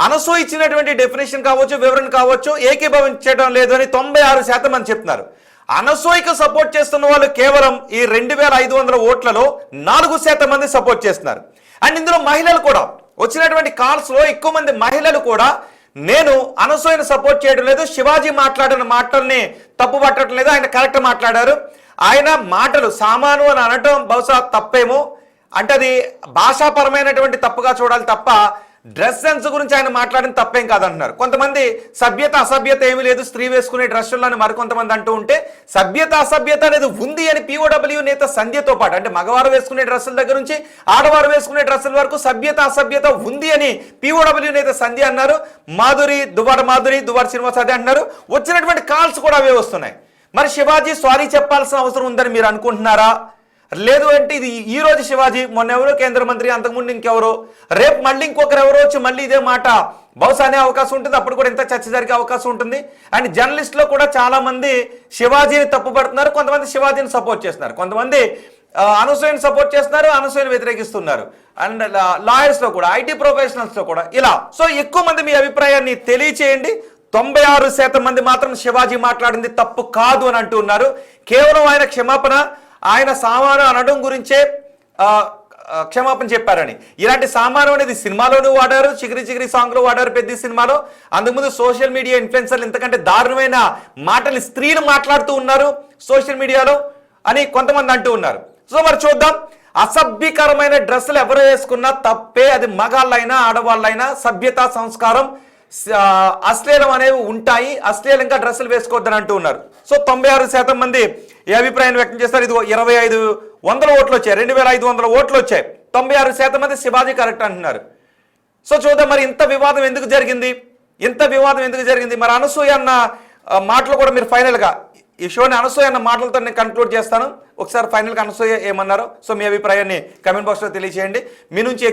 అనసూయ ఇచ్చినటువంటి డెఫినేషన్ కావచ్చు, వివరణ కావచ్చు, ఏకీభవించడం లేదు అని 96% మంది చెప్తున్నారు. అనసూయకు సపోర్ట్ చేస్తున్న వాళ్ళు కేవలం ఈ 2500 ఓట్లలో 4% మంది సపోర్ట్ చేస్తున్నారు. అండ్ ఇందులో మహిళలు కూడా వచ్చినటువంటి కాల్స్ లో ఎక్కువ మంది మహిళలు కూడా నేను అనసూయను సపోర్ట్ చేయడం లేదు, శివాజీ మాట్లాడిన మాటల్ని తప్పు పట్టడం లేదు, ఆయన కరెక్ట్ మాట్లాడారు. ఆయన మాటలు సామాను అని అనటం బహుశా తప్పేమో, అంటే అది భాషాపరమైనటువంటి తప్పుగా చూడాలి తప్ప డ్రెస్ సెన్స్ గురించి ఆయన మాట్లాడిన తప్పేం కాదంటున్నారు. కొంతమంది సభ్యత అసభ్యత ఏమీ లేదు స్త్రీ వేసుకునే డ్రెస్సులని మరికొంతమంది అంటూ ఉంటే సభ్యత అసభ్యత అనేది ఉంది అని POW నేత సంధ్యతో పాటు, అంటే మగవారు వేసుకునే డ్రెస్సుల దగ్గర నుంచి ఆడవారు వేసుకునే డ్రెస్సుల వరకు సభ్యత అసభ్యత ఉంది అని POW నేత సంధ్య అన్నారు. దువ్వాడ మాధురి, దువ్వాడ శ్రీనివాస్ అదే అంటున్నారు. వచ్చినటువంటి కాల్స్ కూడా అవే వస్తున్నాయి. మరి శివాజీ సారీ చెప్పాల్సిన అవసరం ఉందని మీరు అనుకుంటున్నారా? లేదు అంటే ఇది ఈ రోజు శివాజీ, మొన్న ఎవరో కేంద్ర మంత్రి, అంతకుముందు ఇంకెవరో, రేపు మళ్ళీ ఇంకొకరు ఎవరో వచ్చి మళ్ళీ ఇదే మాట బహుశా అనే అవకాశం ఉంటుంది. అప్పుడు కూడా ఇంత చర్చ జరిగే అవకాశం ఉంటుంది. అండ్ జర్నలిస్టులో కూడా చాలా మంది శివాజీని తప్పుపడుతున్నారు, కొంతమంది శివాజీని సపోర్ట్ చేస్తున్నారు, కొంతమంది అనసూయని సపోర్ట్ చేస్తున్నారు, అనసూయని వ్యతిరేకిస్తున్నారు. అండ్ లాయర్స్ లో కూడా, IT ప్రొఫెషనల్స్ లో కూడా ఇలా. సో ఎక్కువ మంది మీ అభిప్రాయాన్ని తెలియచేయండి. 96% మంది మాత్రం శివాజీ మాట్లాడింది తప్పు కాదు అని అంటూ ఉన్నారు. కేవలం ఆయన క్షమాపణ, ఆయన సామాను అనడం గురించే క్షమాపణ చెప్పారని. ఇలాంటి సామాను అనేది సినిమాలోనూ వాడారు, చిగిరి చిగిరి సాంగ్ లో వాడారు, పెద్ద సినిమాలో. అందుముందు సోషల్ మీడియా ఇన్ఫ్లుయెన్సర్లు ఇంతకంటే దారుణమైన మాటలు స్త్రీలు మాట్లాడుతూ ఉన్నారు సోషల్ మీడియాలో అని కొంతమంది అంటూ ఉన్నారు. సో మరి చూద్దాం. అసభ్యకరమైన డ్రెస్సులు ఎవరు వేసుకున్నా తప్పే, అది మగాళ్ళైనా ఆడవాళ్ళైనా. సభ్యత, సంస్కారం, అశ్లీలం అనేవి ఉంటాయి, అశ్లీలంగా డ్రెస్సులు వేసుకోవద్దని అంటూ ఉన్నారు. సో 96% మంది ఈ అభిప్రాయాన్ని వ్యక్తం చేస్తారు. ఇది 2500 ఓట్లు వచ్చాయి, 2500 ఓట్లు వచ్చాయి. 96% మంది శివాజీ కరెక్ట్ అంటున్నారు. సో చూద్దాం మరి ఇంత వివాదం ఎందుకు జరిగింది. మరి అనసూయ అన్న మాటలు కూడా మీరు ఫైనల్గా ఈ షోని అనసూయ అన్న మాటలతో నేను కన్క్లూడ్ చేస్తాను. ఒకసారి ఫైనల్గా అనసూయ ఏమన్నారో సో మీ అభిప్రాయాన్ని కమెంట్ బాక్స్లో తెలియజేయండి. మీ నుంచి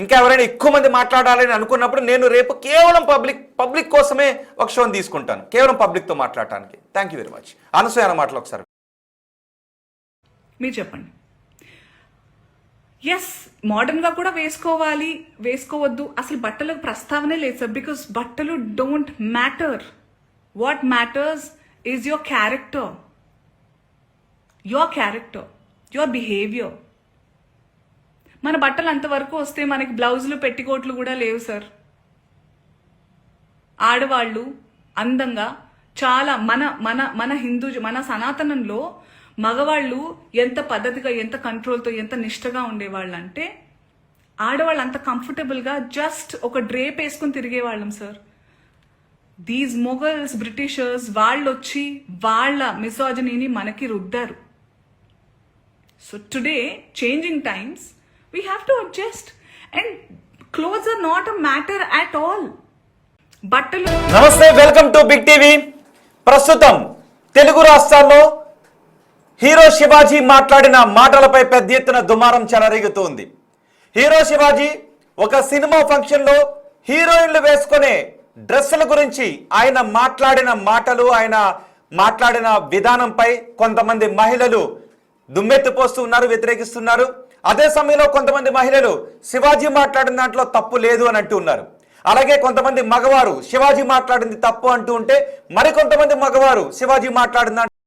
ఇంకా ఎవరైనా ఎక్కువ మంది మాట్లాడాలని అనుకున్నప్పుడు నేను రేపు కేవలం పబ్లిక్ కోసమే ఒక షోని తీసుకుంటాను, కేవలం పబ్లిక్తో మాట్లాడటానికి. Thank you very much. Anasuya అన్న మాటలు ఒకసారి మీరు చెప్పండి. ఎస్, మోడర్న్గా కూడా వేసుకోవాలి, వేసుకోవద్దు, అసలు బట్టలకు ప్రస్తావనే లేదు సార్. బికాస్ బట్టలు don't matter. What matters is your character, your behaviour. మన బట్టలు అంతవరకు వస్తే మనకి బ్లౌజులు, పెట్టికోట్లు కూడా లేవు సార్. ఆడవాళ్ళు అందంగా చాలా మన మన సనాతనంలో మగవాళ్ళు ఎంత పద్ధతిగా, ఎంత కంట్రోల్తో, ఎంత నిష్టగా ఉండేవాళ్ళు అంటే ఆడవాళ్ళు అంత కంఫర్టబుల్గా జస్ట్ ఒక డ్రేప్ వేసుకుని తిరిగేవాళ్ళం సార్. దీస్ మొఘల్స్, బ్రిటిషర్స్ వాళ్ళు వచ్చి వాళ్ళ మిసాజినీని మనకి రుద్దారు. So today changing times we have to adjust and clothes are not a matter at all. బట్టలు. నమస్తే, వెల్కమ్ టు బిగ్ టీవీ. ప్రస్తుతం తెలుగు రాష్ట్రాల్లో హీరో శివాజీ మాట్లాడిన మాటలపై పెద్ద ఎత్తున దుమారం చెలరేగుతుంది. హీరో శివాజీ ఒక సినిమా ఫంక్షన్లో హీరోయిన్లు వేసుకునే డ్రెస్సుల గురించి ఆయన మాట్లాడిన మాటలు, ఆయన మాట్లాడిన విధానంపై కొంతమంది మహిళలు దుమ్మెత్తిపోస్తూ ఉన్నారు, వ్యతిరేకిస్తున్నారు. అదే సమయంలో కొంతమంది మహిళలు శివాజీ మాట్లాడిన దాంట్లో తప్పు లేదు అని అంటూ ఉన్నారు. అలాగే కొంతమంది మగవారు శివాజీ మాట్లాడింది తప్పు అంటూ ఉంటే మరికొంతమంది మగవారు శివాజీ మాట్లాడిన